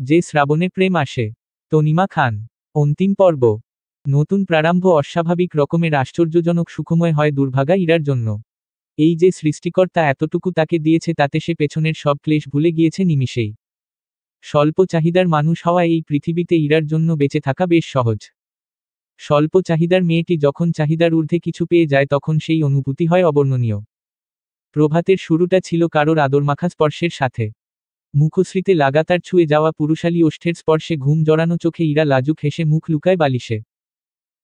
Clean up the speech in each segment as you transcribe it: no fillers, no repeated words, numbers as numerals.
যে শ্রাবণে প্রেম আসে। তনিমা খান। অন্তিম পর্ব। নতুন প্রারম্ভ অস্বাভাবিক রকমের আশ্চর্যজনক সুখময় হয় দুর্ভাগা ইরার জন্য। এই যে সৃষ্টিকর্তা এতটুকু তাকে দিয়েছে তাতে সে পেছনের সব ক্লেশ ভুলে গিয়েছে নিমিষেই। স্বল্প চাহিদার মানুষ হওয়া এই পৃথিবীতে ইরার জন্য বেঁচে থাকা বেশ সহজ। স্বল্প চাহিদার মেয়েটি যখন চাহিদার ঊর্ধ্বে কিছু পেয়ে যায় তখন সেই অনুভূতি হয় অবর্ণনীয়। প্রভাতের শুরুটা ছিল কারোর আদরমাখা স্পর্শের সাথে। মুখশ্রীতে লাগাতার ছুঁয়ে যাওয়া পুরুষালী ওষ্ঠের স্পর্শে ঘুম জড়ানো চোখে ইরা লাজুক হেসে মুখ লুকায় বালিশে।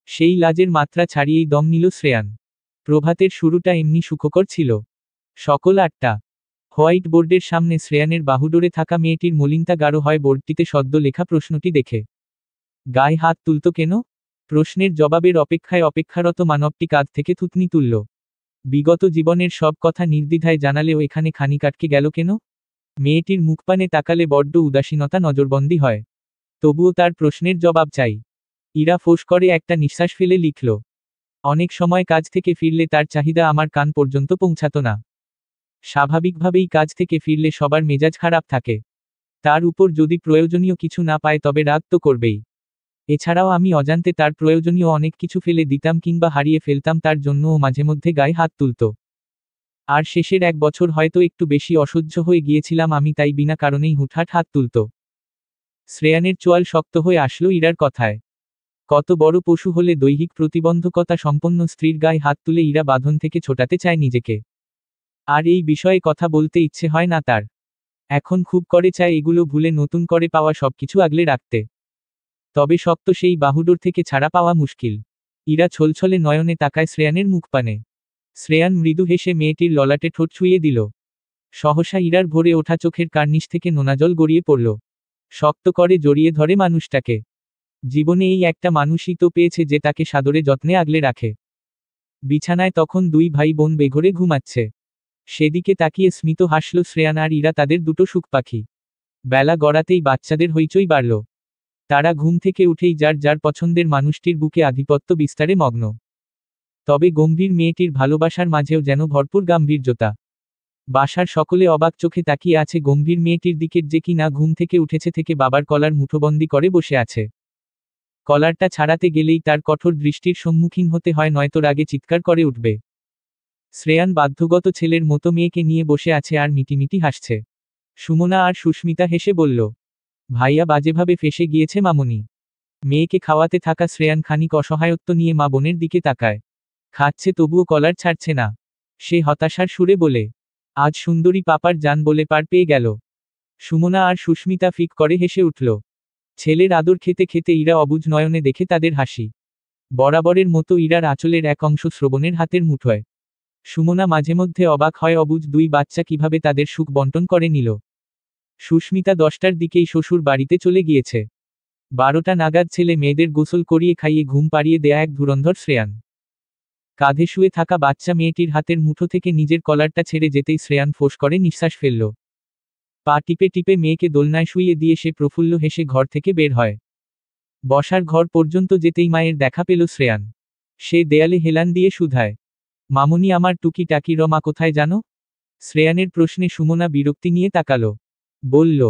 সেই লাজের মাত্রা ছাড়িয়েই দম নিল শ্রেয়ান। প্রভাতের শুরুটা এমনি সুখকর ছিল। সকল 8টা। হোয়াইট বোর্ডের সামনে শ্রেয়ানের বাহুডোরে থাকা মেয়েটির মলিনতা গাঢ় হয় বোর্ডটিতে সদ্য লেখা প্রশ্নটি দেখে। গায়ে হাত তুলত কেন? প্রশ্নের জবাবের অপেক্ষায় অপেক্ষারত মানবটি কাঁধ থেকে থুতনি তুলল। বিগত জীবনের সব কথা নির্দ্বিধায় জানালেও এখানে খানিক আটকে গেল কেন? মেয়েটির মুখপানে তাকালে বড্ড উদাসীনতা নজরবন্দি হয়। তবুও তার প্রশ্নের জবাব চাই। ইরা ফোঁস করে একটা নিঃশ্বাস ফেলে লিখল। অনেক সময় কাজ থেকে ফিরলে তার চাহিদা আমার কান পর্যন্ত পৌঁছাতো না। স্বাভাবিকভাবেই কাজ থেকে ফিরলে সবার মেজাজ খারাপ থাকে। তার উপর যদি প্রয়োজনীয় কিছু না পায় তবে রাগ তো করবেই। এছাড়াও আমি অজান্তে তার প্রয়োজনীয় অনেক কিছু ফেলে দিতাম কিংবা হারিয়ে ফেলতাম, তার জন্যও মাঝেমধ্যে গায়ে হাত তুলত। আর শেষের 1 বছর হয়তো একটু বেশি অসহ্য হয়ে গিয়েছিলাম আমি, তাই বিনা কারণেই হুটহাট হাত তুলত। শ্রেয়ানের চোয়াল শক্ত হয়ে আসলো ইরার কথায়। কত বড় পশু হলে দৈহিক প্রতিবন্ধকতা সম্পন্ন স্ত্রীর গায়ে হাত তুলে ইরা বাঁধন থেকে ছোটাতে চায় নিজেকে। আর এই বিষয়ে কথা বলতে ইচ্ছে হয় না তার। এখন খুব করে চায় এগুলো ভুলে নতুন করে পাওয়া সবকিছু আগলে রাখতে। তবে শক্ত সেই বাহুডোর থেকে ছাড়া পাওয়া মুশকিল। ইরা ছলছলে নয়নে তাকায় শ্রেয়ানের মুখপানে। শ্রেয়ান মৃদু হেসে মেয়েটির ললাটে ঠোঁট ছুঁয়ে দিল। সহসা ইরার ভরে ওঠা চোখের কার্নিশ থেকে নোনাজল গড়িয়ে পড়ল। শক্ত করে জড়িয়ে ধরে মানুষটাকে। জীবনে এই একটা মানুষই তো পেয়েছে যে তাকে সাদরে যত্নে আগলে রাখে। বিছানায় তখন 2 ভাই বোন বেঘরে ঘুমাচ্ছে। সেদিকে তাকিয়ে স্মিত হাসল শ্রেয়ান আর ইরা, তাদের দুটো সুখ পাখি। বেলা গড়াতেই বাচ্চাদের হইচই বাড়ল। তারা ঘুম থেকে উঠেই যার যার পছন্দের মানুষটির বুকে আধিপত্য বিস্তারে মগ্ন। তবে গম্ভীর মেয়েটির ভালোবাসার মাঝেও যেন ভরপুর গাম্ভীর্যতা। বাসার সকলে অবাক চোখে তাকিয়ে আছে গম্ভীর মেয়েটির দিকের, যে কি না ঘুম থেকে উঠেছে থেকে বাবার কলার মুঠোবন্দি করে বসে আছে। কলারটা ছাড়াতে গেলেই তার কঠোর দৃষ্টির সম্মুখীন হতে হয়, নয়তো রাগে চিৎকার করে উঠবে। শ্রেয়ান বাধ্যগত ছেলের মতো মেয়েকে নিয়ে বসে আছে আর মিটিমিটি হাসছে। সুমনা আর সুস্মিতা হেসে বলল, ভাইয়া বাজেভাবে ফেঁসে গিয়েছে মামুনি। মেয়েকে খাওয়াতে থাকা শ্রেয়ান খানিক অসহায়ত্ব নিয়ে মা বোনের দিকে তাকায়। খাচ্ছে তবুও কলার ছাড়ছে না। সে হতাশার সুরে বলে, আজ সুন্দরী পাপার জান বলে পার পেয়ে গেল। সুমনা আর সুস্মিতা ফিক করে হেসে উঠল। ছেলের আদর খেতে খেতে ইরা অবুঝ নয়নে দেখে তাদের হাসি। বরাবরের মতো ইরার আঁচলের এক অংশ শ্রবণের হাতের মুঠোয়। সুমনা মাঝেমধ্যে অবাক হয় অবুঝ 2 বাচ্চা কিভাবে তাদের সুখ বন্টন করে নিল। সুস্মিতা 10টার দিকেই শ্বশুর বাড়িতে চলে গিয়েছে। 12টা নাগাদ ছেলে মেয়েদের গোসল করিয়ে খাইয়ে ঘুম পাড়িয়ে দেয়া এক ধুরন্ধর শ্রেয়ান। কাঁধে শুয়ে থাকা বাচ্চা মেয়েটির হাতের মুঠো থেকে নিজের কলারটা ছেড়ে যেতেই শ্রেয়ান ফোঁস করে নিঃশ্বাস ফেলল। পা টিপে টিপে মেয়েকে দোলনায় শুইয়ে দিয়ে সে প্রফুল্ল হেসে ঘর থেকে বের হয়। বসার ঘর পর্যন্ত যেতেই মায়ের দেখা পেল শ্রেয়ান। সে দেয়ালে হেলান দিয়ে শুধায়, মামুনি আমার টুকি টাকি রমা কোথায় জানো? শ্রেয়ানের প্রশ্নে সুমনা বিরক্তি নিয়ে তাকালো। বলল,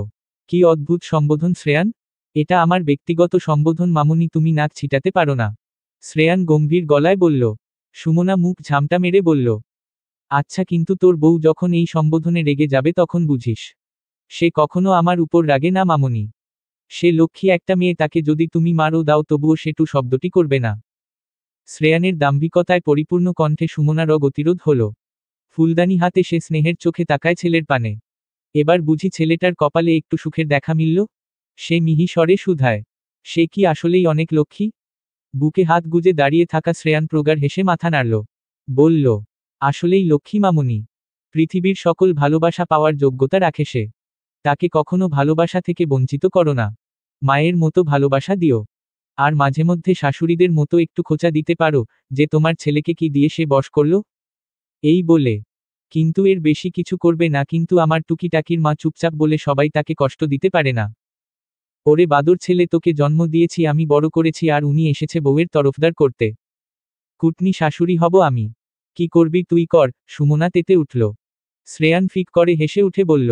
কি অদ্ভুত সম্বোধন শ্রেয়ান। এটা আমার ব্যক্তিগত সম্বোধন মামুনি, তুমি নাক ছিটাতে পারো না। শ্রেয়ান গম্ভীর গলায় বলল। সুমনা মুখ ঝামটা মেরে বলল, আচ্ছা কিন্তু তোর বউ যখন এই সম্বোধনে রেগে যাবে তখন বুঝিস। সে কখনো আমার উপর রাগে না মামুনি। সে লক্ষ্মী একটা মেয়ে, তাকে যদি তুমি মারও দাও তবুও সে টু শব্দটি করবে না। শ্রেয়ানের দাম্ভিকতায় পরিপূর্ণ কণ্ঠে সুমনার গতিরোধ হল। ফুলদানি হাতে সে স্নেহের চোখে তাকায় ছেলের পানে। এবার বুঝি ছেলেটার কপালে একটু সুখের দেখা মিলল? সে মিহি স্বরে শুধায়, সে কি আসলেই অনেক লক্ষ্মী? বুকে হাত গুজে দাঁড়িয়ে থাকা শ্রেয়ান প্রগাঢ় হেসে মাথা নাড়ল। বলল, আসলেই লক্ষ্মী মামুনি। পৃথিবীর সকল ভালোবাসা পাওয়ার যোগ্যতা রাখে সে। তাকে কখনো ভালোবাসা থেকে বঞ্চিত করো না। মায়ের মতো ভালোবাসা দিও। আর মাঝেমধ্যে শাশুড়িদের মতো একটু খোঁচা দিতে পারো, যে তোমার ছেলেকে কি দিয়ে সে বশ করল। এই বলে, কিন্তু এর বেশি কিছু করবে না। কিন্তু আমার টুকিটাকির মা চুপচাপ বলে সবাই তাকে কষ্ট দিতে পারে না। ওরে বাদর ছেলে, তোকে জন্ম দিয়েছি আমি, বড় করেছি, আর উনি এসেছে বউয়ের তরফদার করতে। কুটনি শাশুড়ি হব আমি। কি করবি তুই কর। সুমনা তেতে উঠল। শ্রেয়ান ফিক করে হেসে উঠে বলল,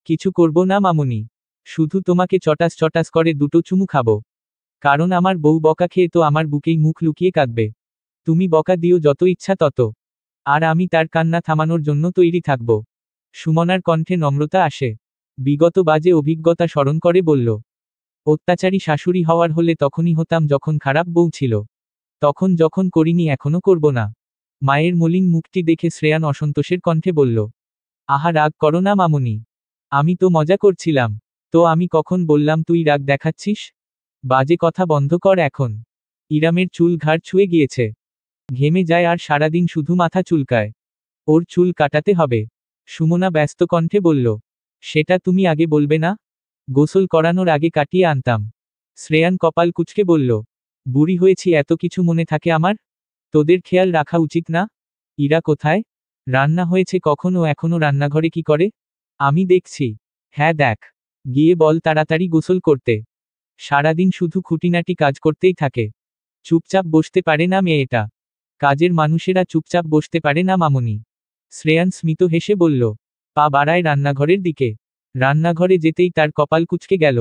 কিছু করব না মামুনি। শুধু তোমাকে চটাস চটাস করে দুটো চুমু খাবো। কারণ আমার বউ বকা খেয়ে তো আমার বুকেই মুখ লুকিয়ে কাঁদবে। তুমি বকা দিও যত ইচ্ছা তত। আর আমি তার কান্না থামানোর জন্য তৈরি থাকব। সুমনার কণ্ঠে নম্রতা আসে। বিগত বাজে অভিজ্ঞতা স্মরণ করে বলল, অত্যাচারী শাশুড়ি হওয়ার হলে তখনই হতাম যখন খারাপ বউ ছিল। তখন যখন করিনি এখনো করব না। মায়ের মলিন মুখটি দেখে শ্রেয়ান অসন্তোষের কণ্ঠে বলল, আহা রাগ করো না মামুনি। আমি তো মজা করছিলাম। তো আমি কখন বললাম তুই রাগ দেখাচ্ছিস? বাজে কথা বন্ধ কর এখন। ইরামের চুল ঘাড় ছুঁয়ে গিয়েছে। ঘেমে যায় আর সারাদিন শুধু মাথা চুলকায়। ওর চুল কাটাতে হবে। সুমনা ব্যস্ত কণ্ঠে বলল, সেটা তুমি আগে বলবে না? গোসল করানোর আগে কাটিয়ে আনতাম। শ্রেয়ান কপাল কুঁচকে বলল, বুড়ি হয়েছি এত কিছু মনে থাকে আমার? তোদের খেয়াল রাখা উচিত না? ইরা কোথায়? রান্না হয়েছে কখনো, এখনো রান্নাঘরে কি করে? আমি দেখছি। হ্যাঁ দেখ। গিয়ে বল তাড়াতাড়ি গোসল করতে। সারাদিন শুধু খুঁটিনাটি কাজ করতেই থাকে। চুপচাপ বসতে পারে না মেয়েটা। কাজের মানুষেরা চুপচাপ বসতে পারে না মামুনি। শ্রেয়ান স্মিত হেসে বলল, পা বাড়ায় রান্নাঘরের দিকে। রান্নাঘরে যেতেই তার কপাল কুঁচকে গেল।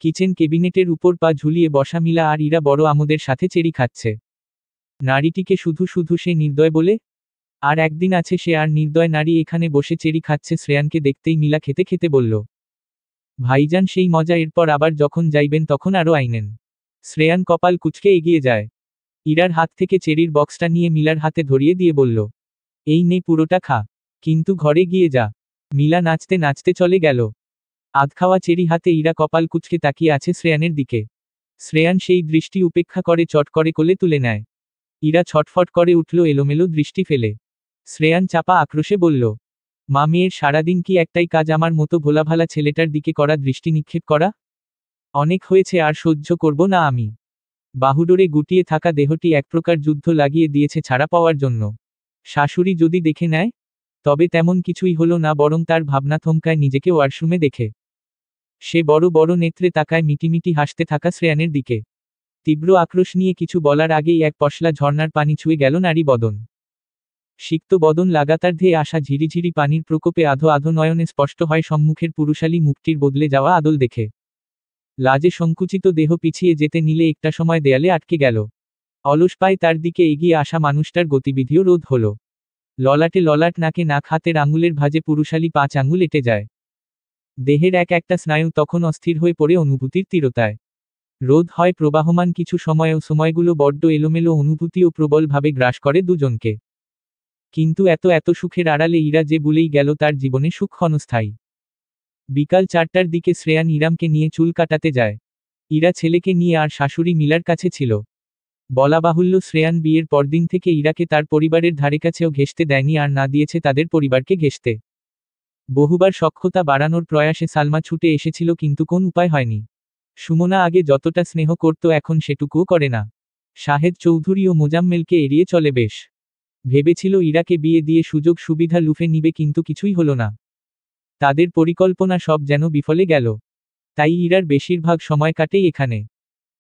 কিচেন কেবিনেটের উপর পা ঝুলিয়ে বসা মিলা আর ইরা বড় আমোদের সাথে চেরি খাচ্ছে। নারীটিকে শুধু শুধু সে নির্দয় বলে? আর একদিন আছে সে আর নির্দয় নারী এখানে বসে চেরি খাচ্ছে। শ্রেয়ানকে দেখতেই মিলা খেতে খেতে বলল, ভাইজান সেই মজা, এরপর আবার যখন যাইবেন তখন আরও আইনেন। শ্রেয়ান কপাল কুঁচকে এগিয়ে যায়। ইরার হাত থেকে চেরির বক্সটা নিয়ে মিলার হাতে ধরিয়ে দিয়ে বলল, এই নে পুরোটা খা। কিন্তু ঘরে গিয়ে যা। মিলা নাচতে নাচতে চলে গেল। আধখাওয়া চেরি হাতে ইরা কপাল কুঁচকে তাকিয়ে আছে শ্রেয়ানের দিকে। শ্রেয়ান সেই দৃষ্টি উপেক্ষা করে চট করে কোলে তুলে নেয়। ইরা ছটফট করে উঠল এলোমেলো দৃষ্টি ফেলে। শ্রেয়ান চাপা আক্রোশে বলল, মা মেয়ের সারাদিন কি একটাই কাজ আমার মতো ভোলাভালা ছেলেটার দিকে করা দৃষ্টি নিক্ষেপ করা? অনেক হয়েছে, আর সহ্য করব না আমি। বাহুডোরে গুটিয়ে থাকা দেহটি এক প্রকার যুদ্ধ লাগিয়ে দিয়েছে ছাড়া পাওয়ার জন্য। শাশুড়ি যদি দেখে নেয়? তবে তেমন কিছুই হলো না, বরং তার ভাবনা থমকায় নিজেকে ওয়াশরুমে দেখে। সে বড় বড় নেত্রে তাকায় মিটিমিটি হাসতে থাকা শ্রেয়ানের দিকে। তীব্র আক্রোশ নিয়ে কিছু বলার আগেই এক পশলা ঝর্ণার পানি ছুঁয়ে গেল নারী বদন। সিক্ত বদন লাগাতার ধেয়ে আসা ঝিরিঝিরি পানির প্রকোপে আধো আধো নয়নে স্পষ্ট হয় সম্মুখের পুরুষালী মুখটির বদলে যাওয়া আদল দেখে। লাজে সংকুচিত দেহ পিছিয়ে যেতে নিলে একটা সময় দেয়ালে আটকে গেল। অলস পায়ে তার দিকে এগিয়ে আসা মানুষটার গতিবিধিও রোধ হল। ললাটে ললাট, নাকে নাক, হাতের আঙুলের ভাঁজে পুরুষালী 5 আঙুল এঁটে যায়। দেহের এক একটা স্নায়ু তখন অস্থির হয়ে পড়ে অনুভূতির তীরতায়। রোধ হয় প্রবাহমান কিছু সময়েও সময়গুলো বড্ড এলোমেলো অনুভূতি ও প্রবলভাবে গ্রাস করে দুজনকে। কিন্তু এত এত সুখের আড়ালে ইরা যে ভুলেই গেল তার জীবনে সুখ ক্ষণস্থায়ী। বিকাল 4টার দিকে শ্রেয়ান ইরামকে নিয়ে চুল কাটাতে যায়। ইরা ছেলেকে নিয়ে আর শাশুড়ি মিলার কাছে ছিল। বলা বাহুল্য, শ্রেয়ান বিয়ের পরদিন থেকে ইরাকে তার পরিবারের ধারেকাছেও ঘেঁষতে দেয়নি, আর না দিয়েছে তাদের পরিবারকে ঘেঁষতে। বহুবার সখ্যতা বাড়ানোর প্রয়াসে সালমা ছুটে এসেছিল, কিন্তু কোন উপায় হয়নি। সুমনা আগে যতটা স্নেহ করত এখন সেটুকুও করে না। শাহেদ চৌধুরী ও মোজাম্মেলকে এড়িয়ে চলে বেশ। ভেবেছিল ইরাকে বিয়ে দিয়ে সুযোগ সুবিধা লুফে নিবে, কিন্তু কিছুই হলো না। তাদের পরিকল্পনা সব যেন বিফলে গেল। তাই ইরার বেশিরভাগ সময় কাটেই এখানে।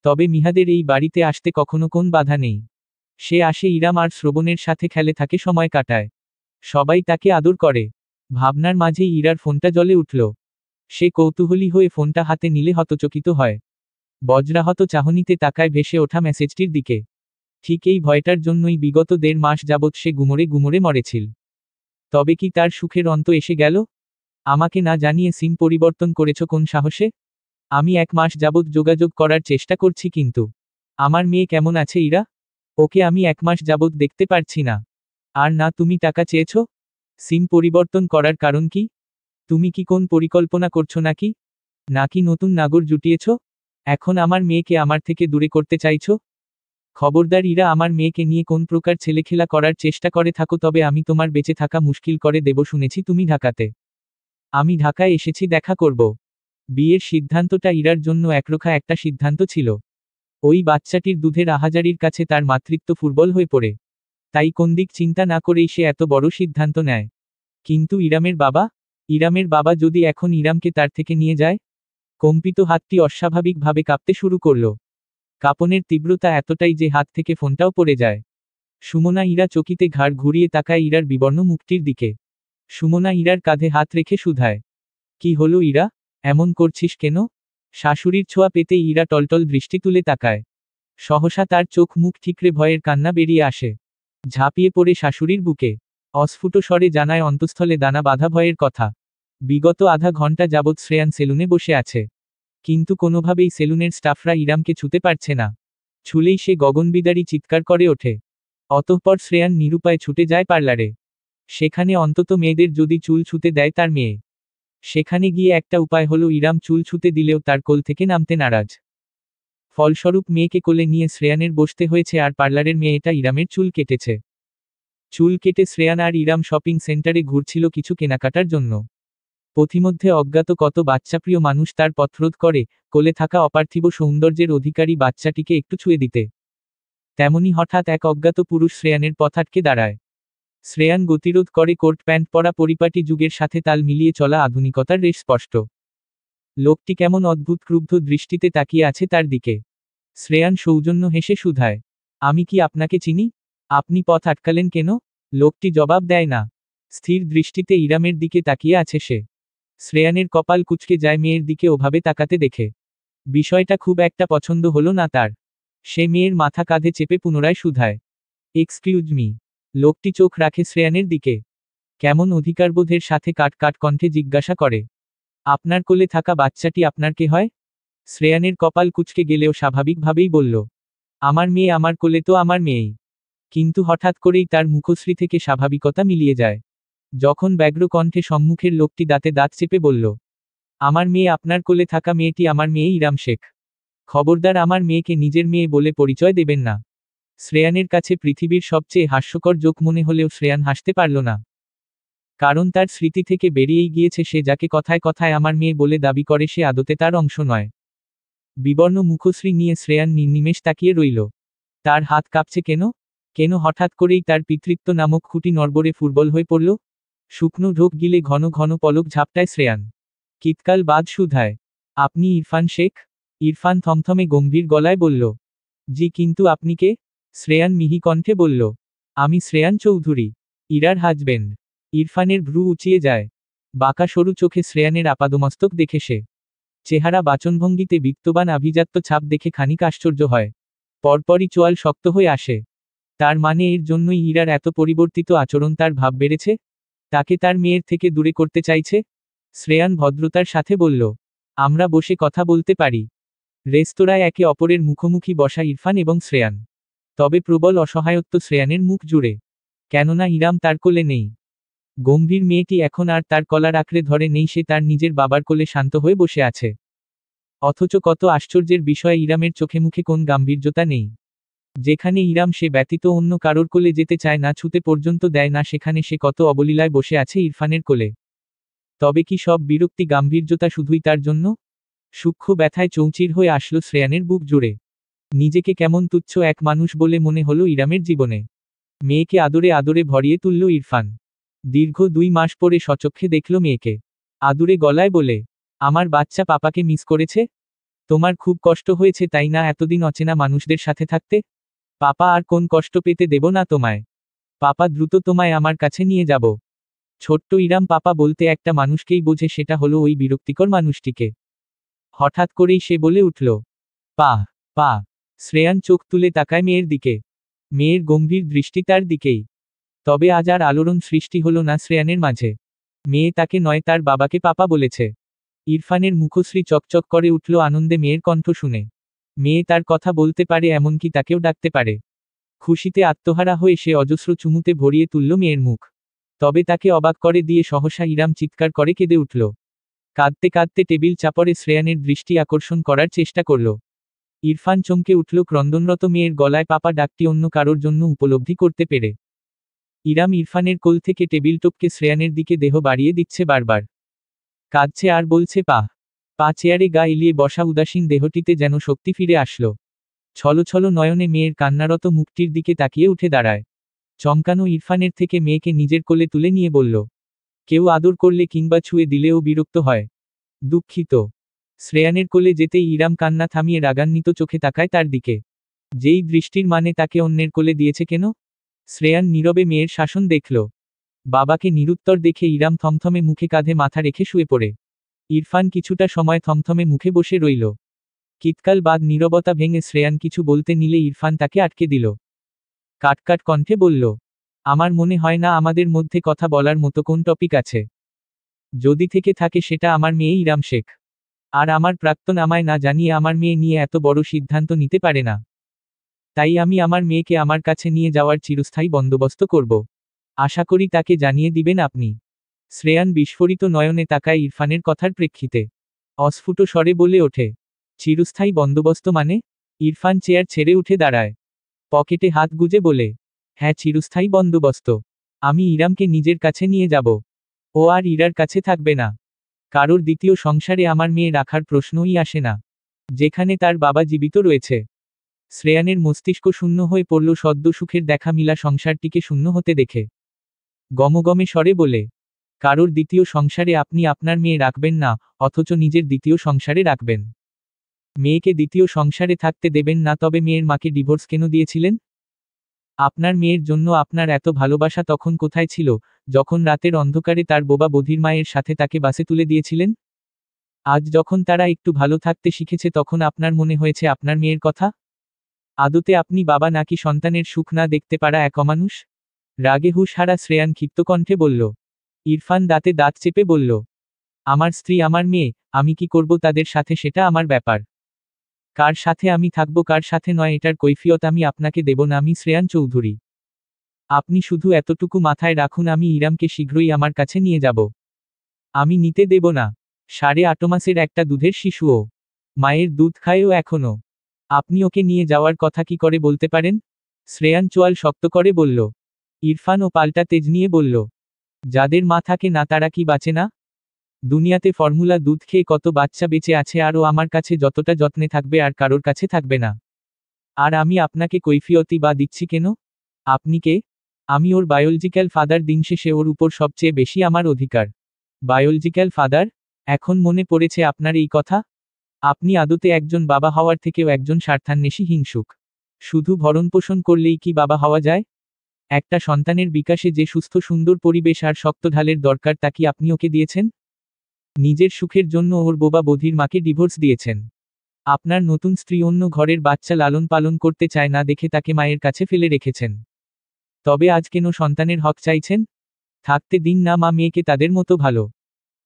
তবে মিহাদের এই বাড়িতে আসতে কখনো কোন বাধা নেই। সে আসে, ইরাম আর শ্রবণের সাথে খেলে থাকে, সময় কাটায়। সবাই তাকে আদর করে। ভাবনার মাঝেই ইরার ফোনটা জ্বলে উঠল। সে কৌতূহলী হয়ে ফোনটা হাতে নিলে হতচকিত হয়। বজ্রাহত চাহনিতে তাকায় ভেসে ওঠা মেসেজটির দিকে। ঠিক এই ভয়টার জন্যই বিগত 1.5 মাস যাবৎ সে গুমরে গুমরে মরেছিল। তবে কি তার সুখের অন্ত এসে গেল? আমাকে না জানিয়ে সিম পরিবর্তন করেছ কোন সাহসে? আমি 1 মাস যাবৎ যোগাযোগ করার চেষ্টা করছি, কিন্তু আমার মেয়ে কেমন আছে ইরা? ওকে আমি 1 মাস যাবৎ দেখতে পারছি না। আর না তুমি টাকা চেয়েছ? সিম পরিবর্তন করার কারণ কি? তুমি কি কোন পরিকল্পনা করছো নাকি? নাকি নতুন নাগর জুটিয়েছ? এখন আমার মেয়েকে আমার থেকে দূরে করতে চাইছো? খবরদার ইরা, আমার মেয়েকে নিয়ে কোন প্রকার ছেলেখেলা করার চেষ্টা করে থাকো তবে আমি তোমার বেঁচে থাকা মুশকিল করে দেব। শুনেছি তুমি ঢাকাতে। আমি ঢাকায় এসেছি দেখা করব। বিয়ের সিদ্ধান্তটা ইরার জন্য একরোখা একটা সিদ্ধান্ত ছিল। ওই বাচ্চাটির দুধের আহাজারির কাছে তার মাতৃত্ব ফুটবল হয়ে পড়ে। তাই কোন দিক চিন্তা না করেই সে এত বড় সিদ্ধান্ত নেয়। কিন্তু ইরামের বাবা? ইরামের বাবা যদি এখন ইরামকে তার থেকে নিয়ে যায়? কম্পিত হাতটি অস্বাভাবিকভাবে কাঁপতে শুরু করল। কাঁপনের তীব্রতা এতটাই যে হাত থেকে ফোনটাও পড়ে যায়। সুমনা ইরা চকিতে ঘাড় ঘুরিয়ে তাকায় ইরার বিবর্ণ মুখটির দিকে। সুমনা ইরার কাঁধে হাত রেখে শুধায়, কি হলো ইরা? এমন করছিস কেন? শাশুড়ির ছোঁয়া পেতেই ইরা টলটল দৃষ্টি তুলে তাকায়। সহসা তার চোখ মুখ ঠিকরে ভয়ের কান্না বেরিয়ে আসে। ঝাঁপিয়ে পড়ে শাশুড়ির বুকে অস্ফুট স্বরে জানায় অন্তঃস্থলে দানা বাঁধা ভয়ের কথা। বিগত আধা ঘন্টা যাবৎ শ্রেয়ান সেলুনে বসে আছে, কিন্তু কোনোভাবেই সেলুনের স্টাফরা ইরামকে ছুতে পারছে না। ছুলেই সে গগনবিদারী চিৎকার করে ওঠে। অতঃপর শ্রেয়ান নিরুপায় ছুটে যায় পার্লারে। সেখানে অন্তত মেয়েদের যদি চুল ছুতে দেয় তার মেয়ে। সেখানে গিয়ে একটা উপায় হলো ইরাম চুল ছুতে দিলেও তার কোল থেকে নামতে নারাজ। ফলস্বরূপ মেয়েকে কোলে নিয়ে শ্রেয়ানের বসতে হয়েছে, আর পার্লারের মেয়েটা ইরামের চুল কেটেছে। চুল কেটে শ্রেয়ান আর ইরাম শপিং সেন্টারে ঘুরছিল কিছু কেনাকাটার জন্য। পথিমধ্যে অজ্ঞাত কত বাচ্চাপ্রিয় মানুষ তার পথরোধ করে, কোলে থাকা অপার্থিব সৌন্দর্যের অধিকারী বাচ্চাটিকে একটু ছুঁয়ে দিতে। তেমনি হঠাৎ এক অজ্ঞাত পুরুষ শ্রেয়ানের পথ আটকে দাঁড়ায়। শ্রেয়ান গতিরোধ করে, কোট প্যান্ট পরা পরিপাটি যুগের সাথে তাল মিলিয়ে চলা আধুনিকতার রেশ স্পষ্ট। লোকটি কেমন অদ্ভুত ক্রুব্ধ দৃষ্টিতে তাকিয়ে আছে তার দিকে। শ্রেয়ান সৌজন্য হেসে শুধায়, আমি কি আপনাকে চিনি? আপনি পথ আটকালেন কেন? লোকটি জবাব দেয় না। স্থির দৃষ্টিতে ইরামের দিকে তাকিয়ে আছে সে। শ্রেয়ানের কপাল কুঁচকে যায় মেয়ের দিকে ওভাবে তাকাতে দেখে। বিষয়টা খুব একটা পছন্দ হলো না তার। সে মেয়ের মাথা কাঁধে চেপে পুনরায় শুধায়, এক্সকিউজ মি। লোকটি চোখ রাখে শ্রেয়ানের দিকে। কেমন অধিকারবোধের সাথে কাট কাট কণ্ঠে জিজ্ঞাসা করে, আপনার কোলে থাকা বাচ্চাটি আপনার কে হয়? শ্রেয়ানের কপাল কুঁচকে গেলেও স্বাভাবিকভাবেই বলল, আমার মেয়ে, আমার কোলে তো আমার মেয়েই। কিন্তু হঠাৎ করেই তার মুখশ্রী থেকে স্বাভাবিকতা মিলিয়ে যায়। যখন ব্যগ্র কণ্ঠে সম্মুখের লোকটি দাঁতে দাঁত চেপে বলল, আমার মেয়ে, আপনার কোলে থাকা মেয়েটি আমার মেয়ে ইরাম শেখ। খবরদার আমার মেয়েকে নিজের মেয়ে বলে পরিচয় দেবেন না। শ্রেয়ানের কাছে পৃথিবীর সবচেয়ে হাস্যকর জোক মনে হলেও শ্রেয়ান হাসতে পারল না। কারণ তার স্মৃতি থেকে বেরিয়েই গিয়েছে সে যাকে কথায় কথায় আমার মেয়ে বলে দাবি করে সে আদতে তার অংশ নয়। বিবর্ণ মুখশ্রী নিয়ে শ্রেয়ান নির্নিমেষ তাকিয়ে রইল। তার হাত কাঁপছে কেন? কেন হঠাৎ করেই তার পিতৃত্ব নামক খুঁটি নড়বড়ে ফুটবল হয়ে পড়ল? শুকনো ঢোক গিলে ঘন ঘন পলক ঝাপটায় শ্রেয়ান। কিতকাল বাদ শুধায়, আপনি ইরফান শেখ? ইরফান থমথমে গম্ভীর গলায় বলল, জি, কিন্তু আপনি কে? শ্রেয়ান মিহি কণ্ঠে বলল, আমি শ্রেয়ান চৌধুরী, ইরার হাজবেন্ড। ইরফানের ভ্রু উঁচিয়ে যায়। বাঁকা সরু চোখে শ্রেয়ানের আপাদমস্তক দেখে সে। চেহারা বাচনভঙ্গিতে বিত্তবান আভিজাত্য ছাপ দেখে খানিক আশ্চর্য হয়। পরপরই চোয়াল শক্ত হয়ে আসে। তার মানে এর জন্যই ইরার এত পরিবর্তিত আচরণ, তার ভাব বেড়েছে? তাকে তার মেয়ের থেকে দূরে করতে চাইছে? শ্রেয়ান ভদ্রতার সাথে বলল, আমরা বসে কথা বলতে পারি। রেস্তোরাঁয় একে অপরের মুখোমুখি বসা ইরফান এবং শ্রেয়ান। তবে প্রবল অসহায়ত্ব শ্রেয়ানের মুখ জুড়ে। কেননা ইরাম তার কোলে নেই। গম্ভীর মেয়েটি এখন আর তার কলার আঁকড়ে ধরে নেই, সে তার নিজের বাবার কোলে শান্ত হয়ে বসে আছে। অথচ কত আশ্চর্যের বিষয়, ইরামের চোখে মুখে কোন গাম্ভীর্যতা নেই। যেখানে ইরাম সে ব্যতীত অন্য কারোর কোলে যেতে চায় না, ছুতে পর্যন্ত দেয় না, সেখানে সে কত অবলীলায় বসে আছে ইরফানের কোলে। তবে কি সব বিরক্তি গাম্ভীর্যতা শুধুই তার জন্য? সূক্ষ্ম ব্যথায় চৌচির হয়ে আসলো শ্রেয়ানের বুক জুড়ে। নিজেকে কেমন তুচ্ছ এক মানুষ বলে মনে হলো ইরামের জীবনে। মেয়েকে আদরে আদরে ভরিয়ে তুলল ইরফান। দীর্ঘ 2 মাস পরে সচক্ষে দেখল মেয়েকে। আদুরে গলায় বলে, আমার বাচ্চা পাপাকে মিস করেছে? তোমার খুব কষ্ট হয়েছে তাই না এতদিন অচেনা মানুষদের সাথে থাকতে? পাপা আর কোন কষ্ট পেতে দেব না তোমায়। পাপা দ্রুত তোমায় আমার কাছে নিয়ে যাব। ছোট্ট ইরাম পাপা বলতে একটা মানুষকেই বোঝে, সেটা হলো ওই বিরক্তিকর মানুষটিকে। হঠাৎ করেই সে বলে উঠল, পা পা। শ্রেয়ান চোখ তুলে তাকায় মেয়ের দিকে। মেয়ের গম্ভীর দৃষ্টি তার দিকেই। তবে আজ আর আলোড়ন সৃষ্টি হলো না শ্রেয়ানের মাঝে। মেয়ে তাকে নয়, তার বাবাকে পাপা বলেছে। ইরফানের মুখশ্রী চকচক করে উঠল আনন্দে মেয়ের কণ্ঠ শুনে। মেয়ে তার কথা বলতে পারে, এমনকি তাকেও ডাকতে পারে। খুশিতে আত্মহারা হয়ে সে অজস্র চুমুতে ভরিয়ে তুলল মেয়ের মুখ। তবে তাকে অবাক করে দিয়ে সহসা ইরাম চিৎকার করে কেঁদে উঠল। কাঁদতে কাঁদতে টেবিল চাপড়ে শ্রেয়ানের দৃষ্টি আকর্ষণ করার চেষ্টা করল। ইরফান চমকে উঠল ক্রন্দনরত মেয়ের গলায় পাপা ডাকটি অন্য কারোর জন্য উপলব্ধি করতে পেরে। ইরাম ইরফানের কোল থেকে টেবিল টপকে শ্রেয়ানের দিকে দেহ বাড়িয়ে দিচ্ছে বারবার। কাঁদছে আর বলছে পা পা। চেয়ারে গা এলিয়ে বসা উদাসীন দেহটিতে যেন শক্তি ফিরে আসলো। ছলো নয়নে মেয়ের কান্নারত মুখটির দিকে তাকিয়ে উঠে দাঁড়ায়। চমকানো ইরফানের থেকে মেয়েকে নিজের কোলে তুলে নিয়ে বলল, কেউ আদর করলে কিংবা ছুঁয়ে দিলেও বিরক্ত হয়। দুঃখিত। শ্রেয়ানের কোলে যেতেই ইরাম কান্না থামিয়ে রাগান্বিত চোখে তাকায় তার দিকে। যেই দৃষ্টির মানে, তাকে অন্যের কোলে দিয়েছে কেন? শ্রেয়ান নীরবে মেয়ের শাসন দেখল। বাবাকে নিরুত্তর দেখে ইরাম থমথমে মুখে কাঁধে মাথা রেখে শুয়ে পড়ে। ইরফান কিছুটা সময় থমথমে মুখে বসে রইল। কিতকাল বাদ নীরবতা ভেঙে শ্রেয়ান কিছু বলতে নিলে ইরফান তাকে আটকে দিল। কাটকাট কণ্ঠে বলল, আমার মনে হয় না আমাদের মধ্যে কথা বলার মতো কোন টপিক আছে। যদি থেকে থাকে সেটা আমার মেয়ে ইরাম শেখ। আর আমার প্রাক্তন আমায় না জানিয়ে আমার মেয়ে নিয়ে এত বড় সিদ্ধান্ত নিতে পারে না। তাই আমি আমার মেয়েকে আমার কাছে নিয়ে যাওয়ার চিরস্থায়ী বন্দোবস্ত করব। আশা করি তাকে জানিয়ে দিবেন আপনি। শ্রেয়ান বিস্ফোরিত নয়নে তাকায় ইরফানের কথার প্রেক্ষিতে। অস্ফুট স্বরে বলে ওঠে, চিরস্থায়ী বন্দোবস্ত মানে? ইরফান চেয়ার ছেড়ে উঠে দাঁড়ায়। পকেটে হাত গুজে বলে, হ্যাঁ, চিরস্থায়ী বন্দোবস্ত। আমি ইরামকে নিজের কাছে নিয়ে যাব। ও আর ইরার কাছে থাকবে না। কারোর দ্বিতীয় সংসারে আমার মেয়ে রাখার প্রশ্নই আসে না, যেখানে তার বাবা জীবিত রয়েছে। শ্রেয়ানের মস্তিষ্ক শূন্য হয়ে পড়ল সদ্য সুখের দেখা মিলা সংসারটিকে শূন্য হতে দেখে। গমগমে স্বরে বলে, কারোর দ্বিতীয় সংসারে আপনি আপনার মেয়ে রাখবেন না, অথচ নিজের দ্বিতীয় সংসারে রাখবেন। মেয়েকে দ্বিতীয় সংসারে থাকতে দেবেন না, তবে মেয়ের মাকে ডিভোর্স কেন দিয়েছিলেন? আপনার মেয়ের জন্য আপনার এত ভালোবাসা তখন কোথায় ছিল, যখন রাতের অন্ধকারে তার বোবা বধির মায়ের সাথে তাকে বাসে তুলে দিয়েছিলেন? আজ যখন তারা একটু ভালো থাকতে শিখেছে তখন আপনার মনে হয়েছে আপনার মেয়ের কথা? আদতে আপনি বাবা নাকি সন্তানের সুখ না দেখতে পারা এক অমানুষ? রাগে হুঁশহারা শ্রেয়ান ক্ষিপ্ত কণ্ঠে বলল। ইরফান দাঁতে দাঁত চেপে বলল, আমার স্ত্রী আমার মেয়ে, আমি কি করব তাদের সাথে সেটা আমার ব্যাপার। কার সাথে আমি থাকবো কার সাথে নয় এটার কৈফিয়ত আমি আপনাকে দেব না। আমি শ্রেয়ান চৌধুরী। আপনি শুধু এতটুকু মাথায় রাখুন, আমি ইরামকে শীঘ্রই আমার কাছে নিয়ে যাব। আমি নিতে দেব না 8.5 মাসের একটা দুধের শিশুও। মায়ের দুধ খায়ও এখনো। আপনি ওকে নিয়ে যাওয়ার কথা কি করে বলতে পারেন? শ্রেয়ান চোয়াল শক্ত করে বলল। ইরফান ও পাল্টা তেজ নিয়ে বলল, যাদের মা থাকে না তারা কি বাঁচে না? দুনিয়াতে ফর্মুলা দুধ খেয়ে কত বাচ্চা বেঁচে আছে, আর ও আমার কাছে যতটা যত্নে থাকবে আর কারোর কাছে থাকবে না। আর আমি আপনাকে কৈফিয়তই বা দিচ্ছি কেন? আপনি কে? আমি ওর বায়োলজিক্যাল ফাদার। দিন শেষে ওর উপর সবচেয়ে বেশি আমার অধিকার। Biological father? এখন মনে পড়েছে আপনার এই কথা? আপনি আদতে একজন বাবা হওয়ার থেকেও একজন স্বার্থান্বেষী হিংসুক। শুধু ভরণপোষণ করলেই কি বাবা হওয়া যায়? একটা সন্তানের বিকাশে যে সুস্থ সুন্দর পরিবেশ আর শক্ত ঢালের দরকার তা কি আপনি ওকে দিয়েছেন? নিজের সুখের জন্য ওর বোবা বধির মাকে ডিভোর্স দিয়েছেন। আপনার নতুন স্ত্রী অন্য ঘরের বাচ্চা লালন পালন করতে চায় না দেখে তাকে মায়ের কাছে ফেলে রেখেছেন। তবে আজ কেন সন্তানের হক চাইছেন? থাকতে দিন না মা মেয়েকে তাদের মতো ভালো।